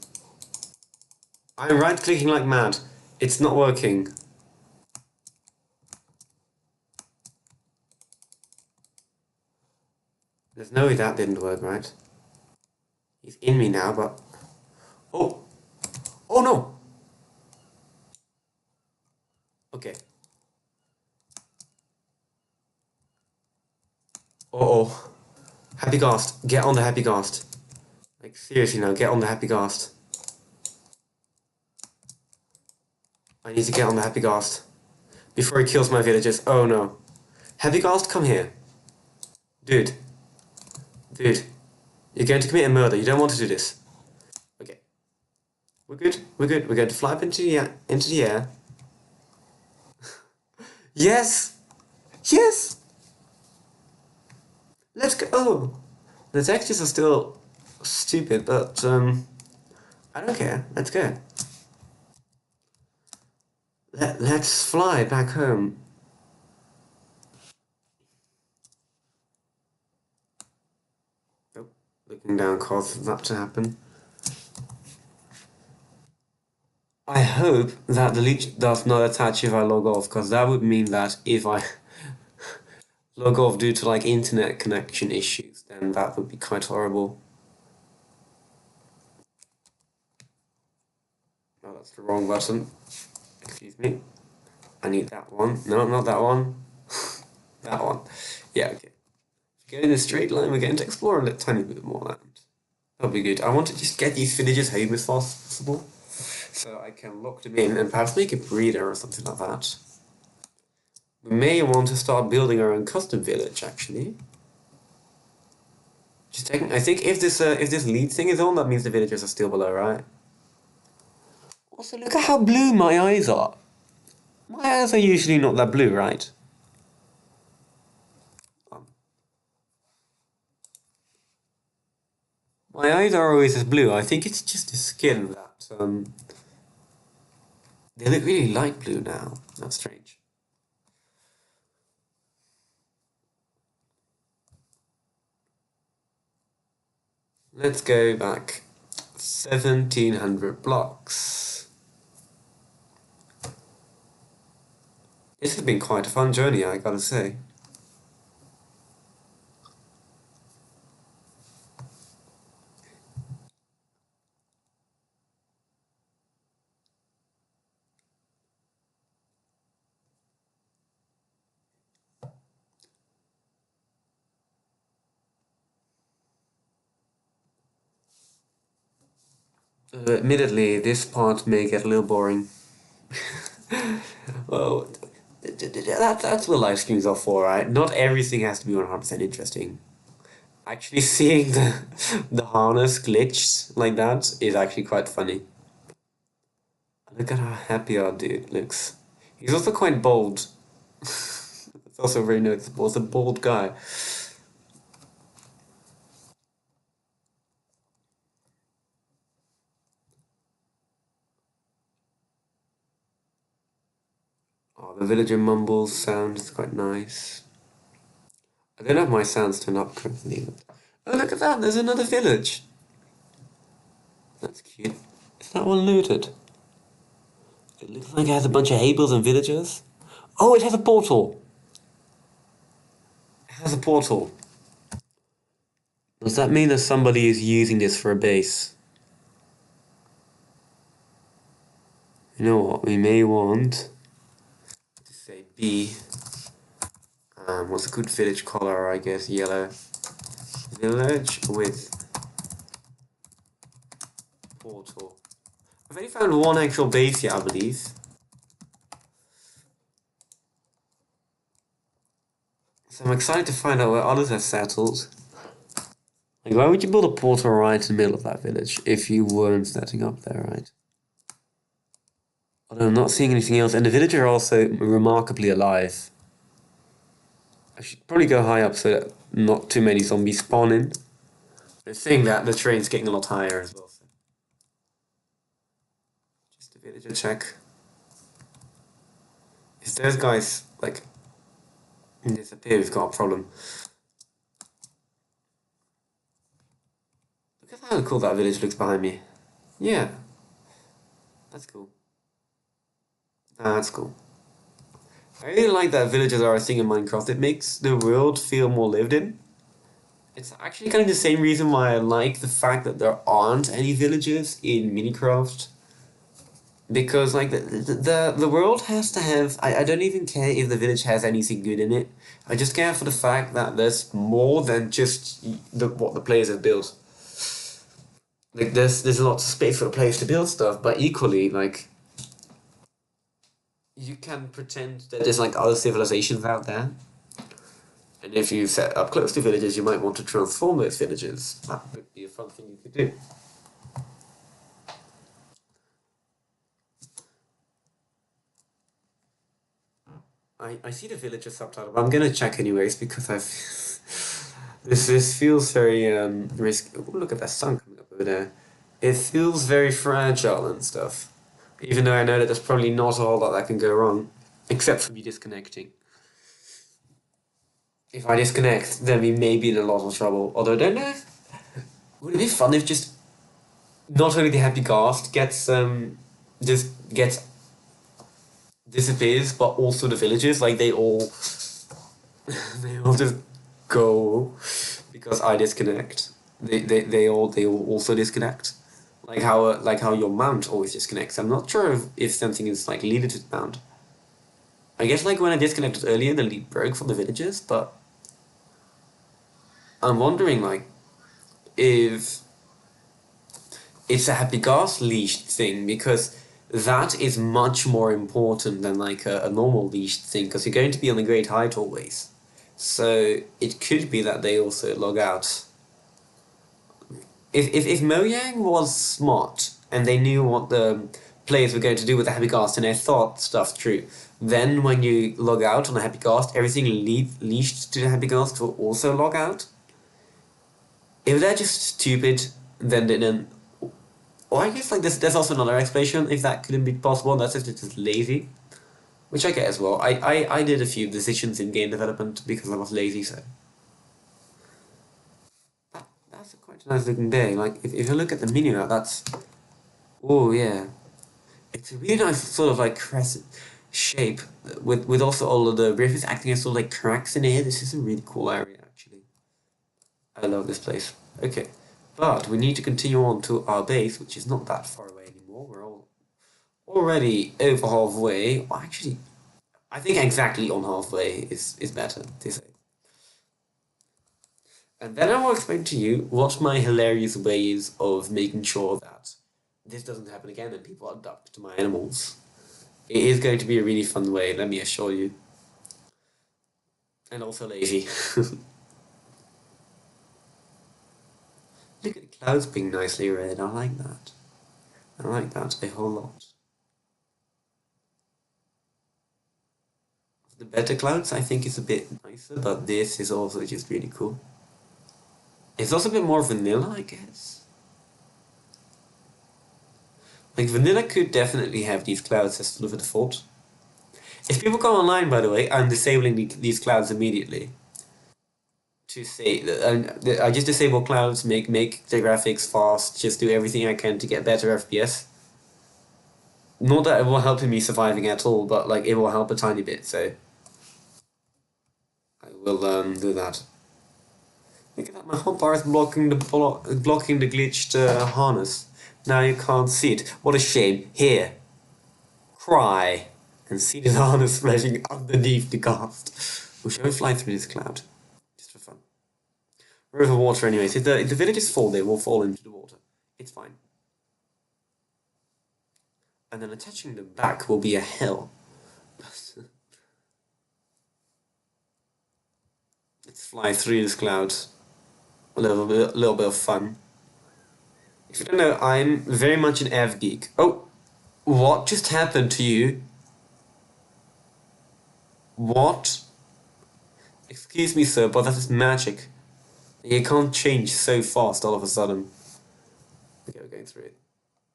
I'm right clicking like mad. It's not working. There's no way that didn't work, right? He's in me now, but... Oh! Oh no! Okay. Uh-oh. Happy Ghast. Get on the Happy Ghast. Like, seriously now, get on the Happy Ghast. I need to get on the Happy Ghast. Before he kills my villagers. Oh no. Happy Ghast, come here. Dude. Dude. You're going to commit a murder. You don't want to do this. Okay. We're good. We're good. We're going to fly up into the air. Yes! Yes! Let's go! Oh! The textures are still stupid, but, I don't care. Let's go. Let's fly back home. Oh, looking down caused that to happen. I hope that the leech does not attach if I log off, because that would mean that if I log off due to like internet connection issues, then that would be quite horrible. Oh, that's the wrong button. Excuse me. I need that one. No, not that one. That one. Yeah, okay. If we go in a straight line, we're going to explore a tiny bit more land. That'll be good. I want to just get these villagers home as fast as possible, so I can lock them in and perhaps make a breeder or something like that. We may want to start building our own custom village, actually. Just taking. I think if this lead thing is on, that means the villagers are still below, right? Also, look at how blue my eyes are. My eyes are usually not that blue, right? My eyes are always as blue. I think it's just the skin that they look really light blue now. That's strange. Let's go back 1700 blocks. This has been quite a fun journey, I gotta say. Admittedly, this part may get a little boring. Well, that's what live streams are for, right? Not everything has to be 100% interesting. Actually, seeing the harness glitch like that is actually quite funny. Look at how happy our dude looks. He's also quite bold. It's also very noticeable. It's a bold guy. Oh, the villager mumbles sound is quite nice. I don't have my sounds turned up correctly. Oh, look at that! There's another village! That's cute. Is that one looted? It looks like it has a bunch of hables and villagers. Oh, it has a portal! It has a portal. Does that mean that somebody is using this for a base? You know what? We may want to say B. What's a good village color? I guess yellow. Village with portal. I've only found one actual base here, I believe. So I'm excited to find out where others have settled. Like, why would you build a portal right in the middle of that village if you weren't setting up there, right? Although I'm not seeing anything else, and the villagers are also remarkably alive. I should probably go high up so that not too many zombies spawn in. I'm seeing that the terrain's getting a lot higher as well. So. Just a villager check. If those guys, like, disappear, we've got a problem. Look at how cool that village looks behind me. Yeah. That's cool. That's cool. I really like that villagers are a thing in Minecraft. It makes the world feel more lived in. It's actually kind of the same reason why I like the fact that there aren't any villagers in Minecraft. Because like the world has to have I don't even care if the village has anything good in it. I just care for the fact that there's more than just what the players have built. Like there's a lot of space for the players to build stuff, but equally like you can pretend that there's like other civilizations out there. And if you set up close to villages, you might want to transform those villages. That would be a fun thing you could do. I see the villager subtitle, but I'm gonna check anyways because this feels very risky. Oh, look at that sun coming up over there. It feels very fragile and stuff. Even though I know that there's probably not a whole lot that can go wrong, except for me disconnecting. If I disconnect, then we may be in a lot of trouble. Although I don't know. Would it be fun if just not only the happy ghast just gets disappears, but also the villagers, like they all just go because I disconnect. They all also disconnect. Like how your mount always disconnects. I'm not sure if something is like leaded to the mount. I guess like when I disconnected earlier, the lead broke from the villagers, but I'm wondering like if it's a happy ghast leashed thing because that is much more important than like a normal leashed thing because you're going to be on the great height always. So it could be that they also log out. If Mojang was smart and they knew what the players were going to do with the happy ghast and they thought stuff through, then when you log out on the happy ghast, everything leashed to the happy ghast will also log out. If they're just stupid then or I guess like there's also another explanation if that couldn't be possible, and that's if it's just lazy. Which I get as well. I did a few decisions in game development because I was lazy, so that's a quite nice looking day. Like if you look at the menu now, that's oh yeah. It's a really nice sort of like crescent shape with also all of the rivers acting as sort of like cracks in here. This is a really cool area actually. I love this place. Okay. But we need to continue on to our base, which is not that far away anymore. We're all already over halfway. Well, actually, I think exactly on halfway is better to say. And then I will explain to you what my hilarious way is of making sure that this doesn't happen again and people adapt to my animals. It is going to be a really fun way, let me assure you. And also lazy. Look at the clouds being nicely red, I like that. I like that a whole lot. The better clouds I think is a bit nicer, but this is also just really cool. It's also a bit more vanilla, I guess. Like, vanilla could definitely have these clouds as sort of a default. If people go online, by the way, I'm disabling these clouds immediately. To say that I just disable clouds, make the graphics fast, just do everything I can to get better FPS. Not that it will help me surviving at all, but like it will help a tiny bit, so I will do that. Look at that, my hotbar is blocking the glitched harness. Now you can't see it. What a shame. Here. Cry. And see the harness flashing underneath the cast. We shall we fly through this cloud? Just for fun. River water anyways. If the villagers fall, they will fall into the water. It's fine. And then attaching them back will be a hell. Let's fly through this cloud. A little bit of fun. If you don't know, I'm very much an Ev geek. Oh, what just happened to you? What? Excuse me, sir, but that is magic. You can't change so fast all of a sudden. Okay, we're going through it.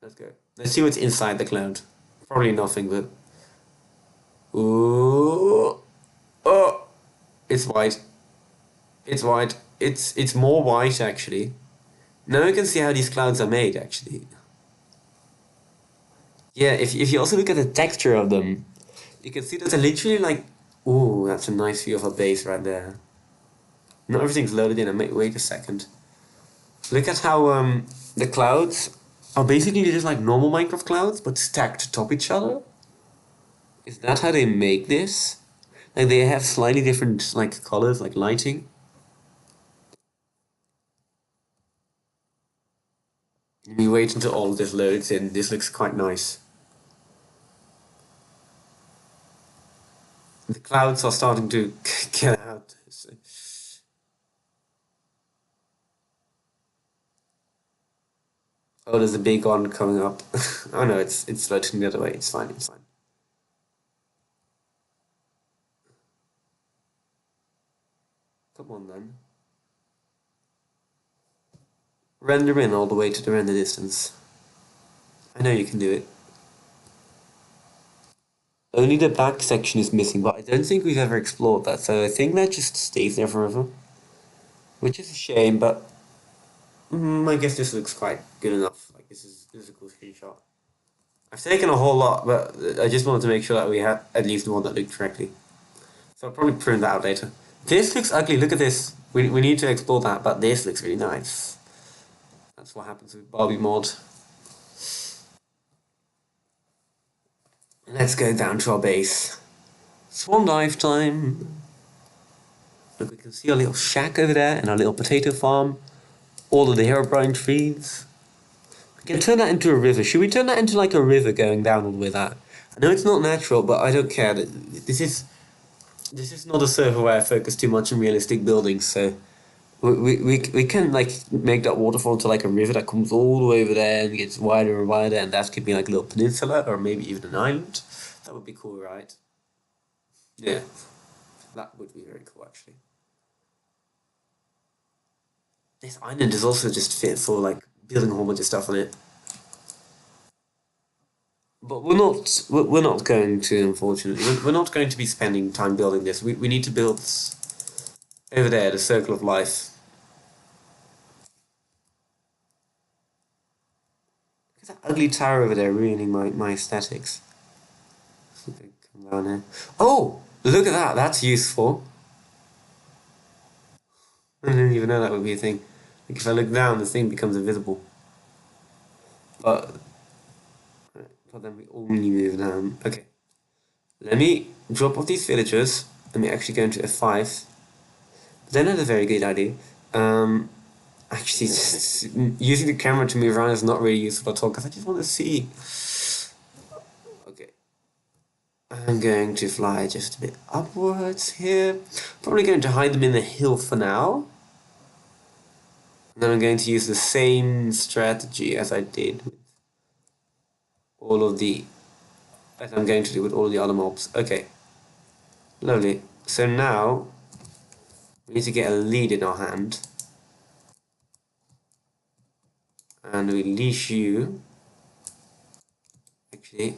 Let's go. Let's see what's inside the cloud. Probably nothing, but... Ooh. Oh! It's white. It's white. It's more white, actually. Now you can see how these clouds are made, actually. Yeah, if you also look at the texture of them, you can see that they're literally like... Ooh, that's a nice view of a base right there. Not everything's loaded in. Wait a second. Look at how the clouds are basically just like normal Minecraft clouds, but stacked atop each other. Is that how they make this? Like they have slightly different like colors, like lighting. Let me wait until all of this loads in. This looks quite nice. The clouds are starting to get out. Oh, there's a big one coming up. Oh no, it's floating the other way. It's fine. It's fine. Come on then. Render in all the way to the render distance. I know you can do it. Only the back section is missing, but I don't think we've ever explored that, so I think that just stays there forever. Which is a shame, but I guess this looks quite good enough. Like this is a cool screenshot. I've taken a whole lot, but I just wanted to make sure that we had at least one that looked correctly. So I'll probably print that out later. This looks ugly, look at this. We need to explore that, but this looks really nice. That's what happens with Barbie mod. Let's go down to our base. Swan dive time. Look, we can see our little shack over there and our little potato farm. All of the Herobrine trees. We can turn that into a river. Should we turn that into like a river going down all the way that? I know it's not natural, but I don't care. This is not a server where I focus too much on realistic buildings, so we can like make that waterfall into like a river that comes all the way over there and gets wider and wider, and that could be like a little peninsula or maybe even an island. That would be cool, right? Yeah, that would be very cool actually. This island is also just fit for like building a whole bunch of stuff on it. But we're not going to, unfortunately. We're not going to be spending time building this. We need to build over there, the circle of life. Look at that ugly tower over there ruining my aesthetics. Come down here. Oh! Look at that, that's useful. I didn't even know that would be a thing. Like if I look down, the thing becomes invisible. But then we only move down. Okay. Let me drop off these villagers. Let me actually go into F5. Then I had a very good idea. Actually, using the camera to move around is not really useful at all because I just want to see. Okay. I'm going to fly just a bit upwards here. Probably going to hide them in the hill for now. And then I'm going to use the same strategy as I did with as I'm going to do with all the other mobs. Okay. Lovely. So now we need to get a lead in our hand. And we leash you. Actually.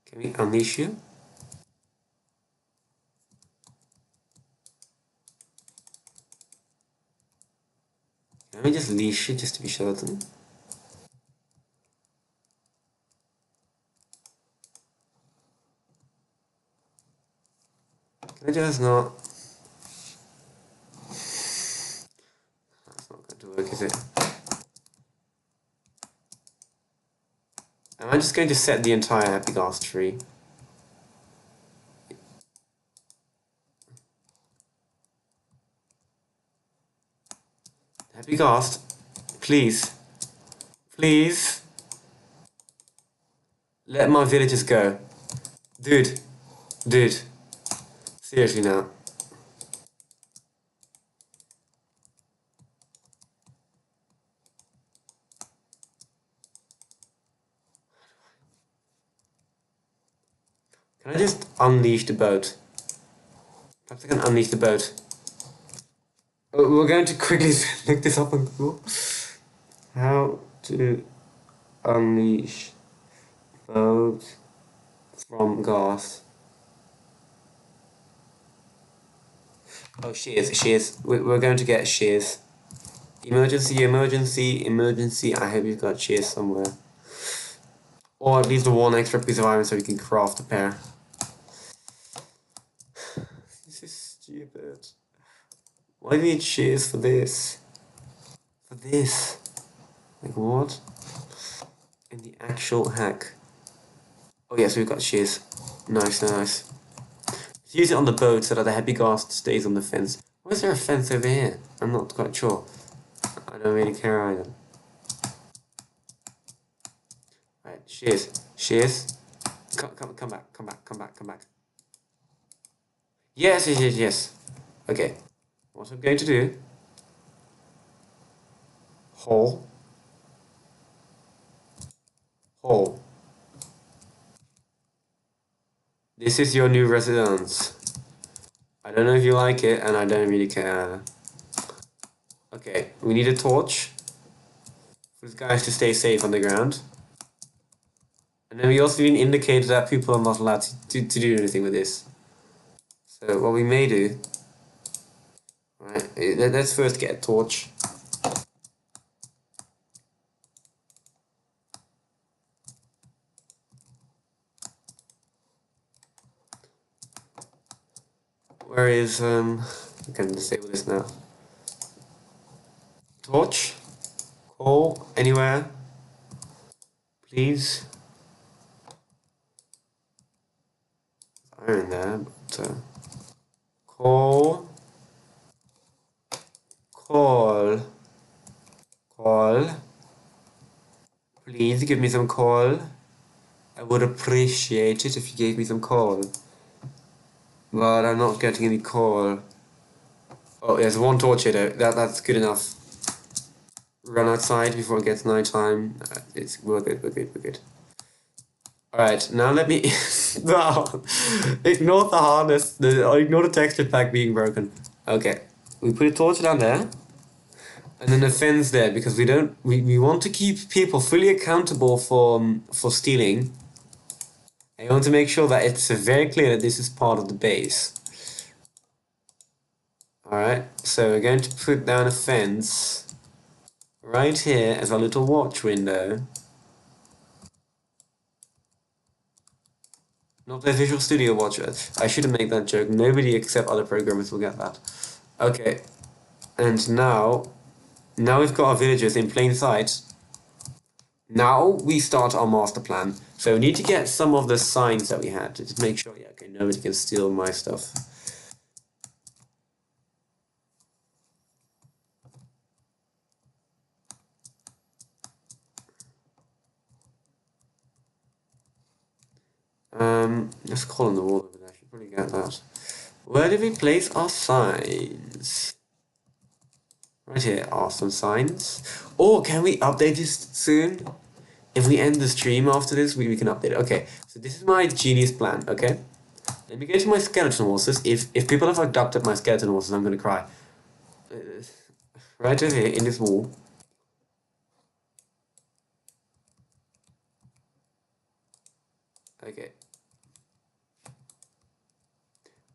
Can we unleash you? Can we just leash you just to be certain? Can I just not? That's not going to work, is it? Am I just going to set the entire happy ghast free? Happy ghast, please. Please. Let my villagers go. Dude. Dude. Seriously now. Can I just unleash the boat? Perhaps I can unleash the boat. We're going to quickly look this up on Google. How to unleash boat from ghast. Oh, shears. We're going to get shears. Emergency, emergency, emergency. I hope you've got shears somewhere. Or at least one extra piece of iron so we can craft a pair. This is stupid. Why do you need shears for this? For this? Like what? In the actual heck? Oh yes, we've got shears. Nice, nice. Let's use it on the boat so that the happy ghast stays on the fence. Why is there a fence over here? I'm not quite sure. I don't really care either. Right, shears. Shears. Come back. Yes. Okay. What I'm going to do. Hole. This is your new residence. I don't know if you like it, and I don't really care either. Okay, we need a torch for these guys to stay safe on the ground. And then we also need to indicate that people are not allowed to do anything with this. So what we may do... Right, let's first get a torch. Where is, I can disable this now. Torch? Coal? Anywhere? Please? Iron there, but, coal? Coal? Please give me some coal. I would appreciate it if you gave me some coal. But I'm not getting any coal. Oh, there's one torch here though. That's good enough. Run outside before it gets nighttime. We're good. Alright, now let me... No! Ignore the harness. Ignore the texture pack being broken. Okay. we put a torch down there, and then a fence there because we want to keep people fully accountable for stealing. I want to make sure that it's very clear that this is part of the base. Alright, so we're going to put down a fence right here as a little watch window. Not a Visual Studio watch. I shouldn't make that joke. Nobody except other programmers will get that. Okay, and now we've got our villagers in plain sight. Now we start our master plan. So we need to get some of the signs that we had to just make sure, yeah, okay, nobody can steal my stuff. Let's call on the wall over there. I should probably get that. Where did we place our signs? Right here are some signs. Oh, can we update this soon? If we end the stream after this, we can update it. Okay, so this is my genius plan, okay? Let me go to my skeleton horses. If people have abducted my skeleton horses, I'm gonna cry. Right over here, in this wall. Okay.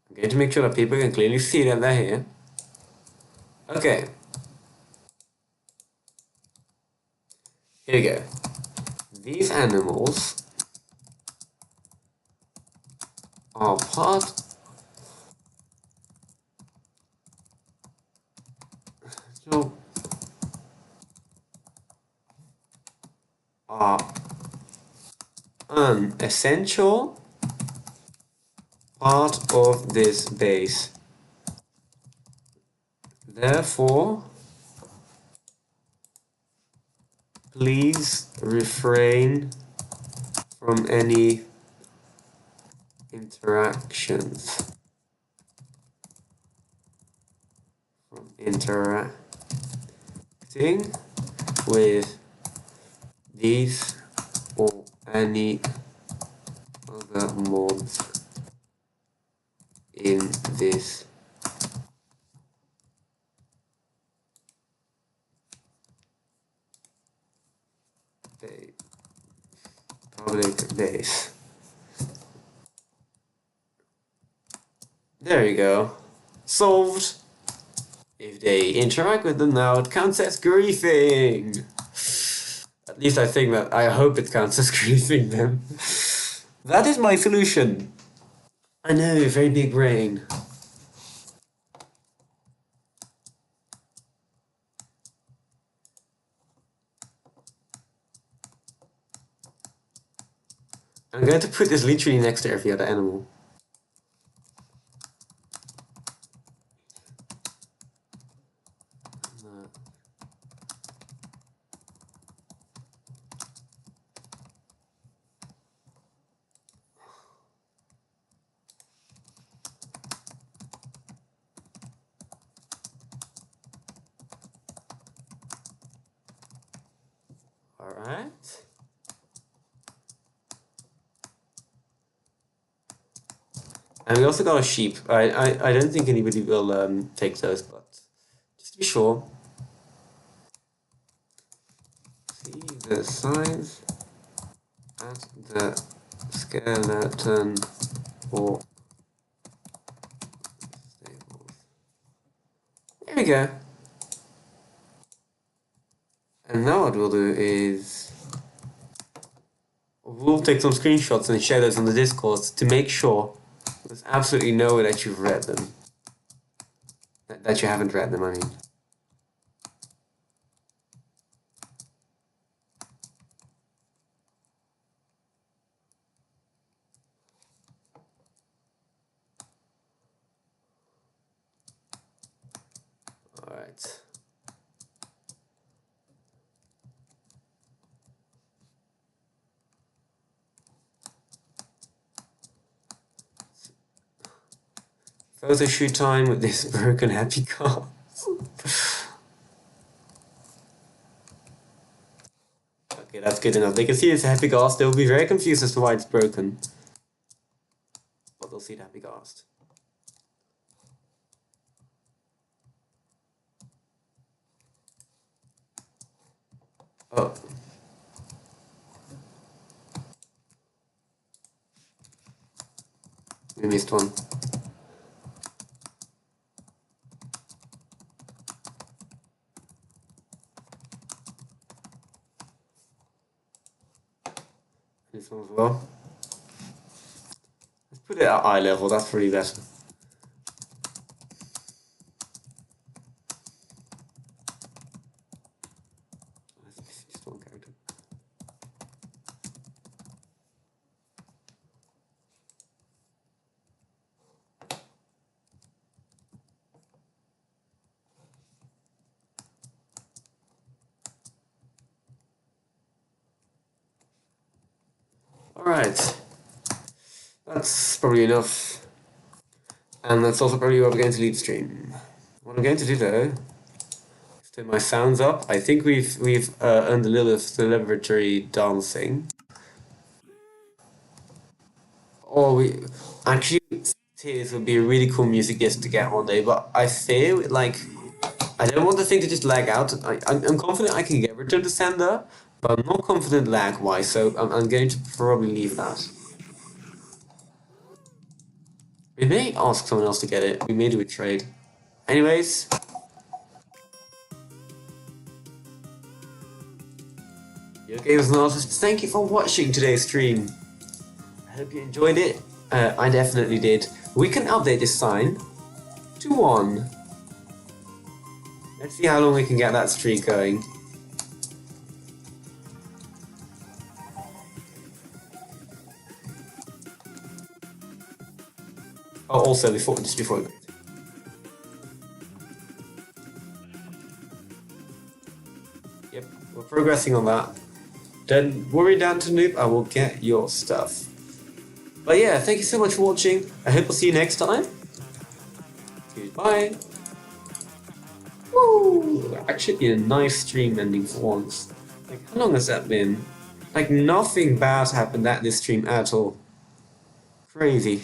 I'm going to make sure that people can clearly see that they're here. Okay. Here we go. These animals are part are an essential part of this base. Therefore, please refrain from any interactions. From interacting with these or any other mods in this public base. There you go. Solved. If they interact with them now, it counts as griefing. At least I think that. I hope it counts as griefing them. That is my solution. I know, very big brain. I'm going to put this literally next to every other animal. Alright. And we also got a sheep. I don't think anybody will take those, but just to be sure. See the signs at the skeleton or stables. There we go. And now what we'll do is we'll take some screenshots and share those on the Discord to make sure there's absolutely no way that you've read them. That you haven't read them, I mean. Alright. Photo shoot time with this broken happy car. Okay, that's good enough. They can see it's a happy ghast. They'll be very confused as to why it's broken. But they'll see the happy ghast. Oh, we missed one. This one as well. Let's put it at eye level, that's pretty better. Just one character. Alright. That's probably enough. And that's also probably where we're going to leave the stream. What I'm going to do though is turn my sounds up. I think we've earned a little celebratory dancing. Or we actually tears would be a really cool music just to get one day, but I fear like I don't want the thing to just lag out. I'm confident I can get return to sender, but I'm not confident lag wise, so I'm going to probably leave that. We may ask someone else to get it. We may do a trade. Anyways. Your Gamers and Artists, thank you for watching today's stream. I hope you enjoyed it. I definitely did. We can update this sign to 1. Let's see how long we can get that streak going. Oh, also just before we Yep, we're progressing on that. Don't worry, down to noob, I will get your stuff. But yeah, thank you so much for watching. I hope I'll see you next time. Goodbye. Woo! Actually been a nice stream ending for once. Like, how long has that been? Like, nothing bad happened at this stream at all. Crazy.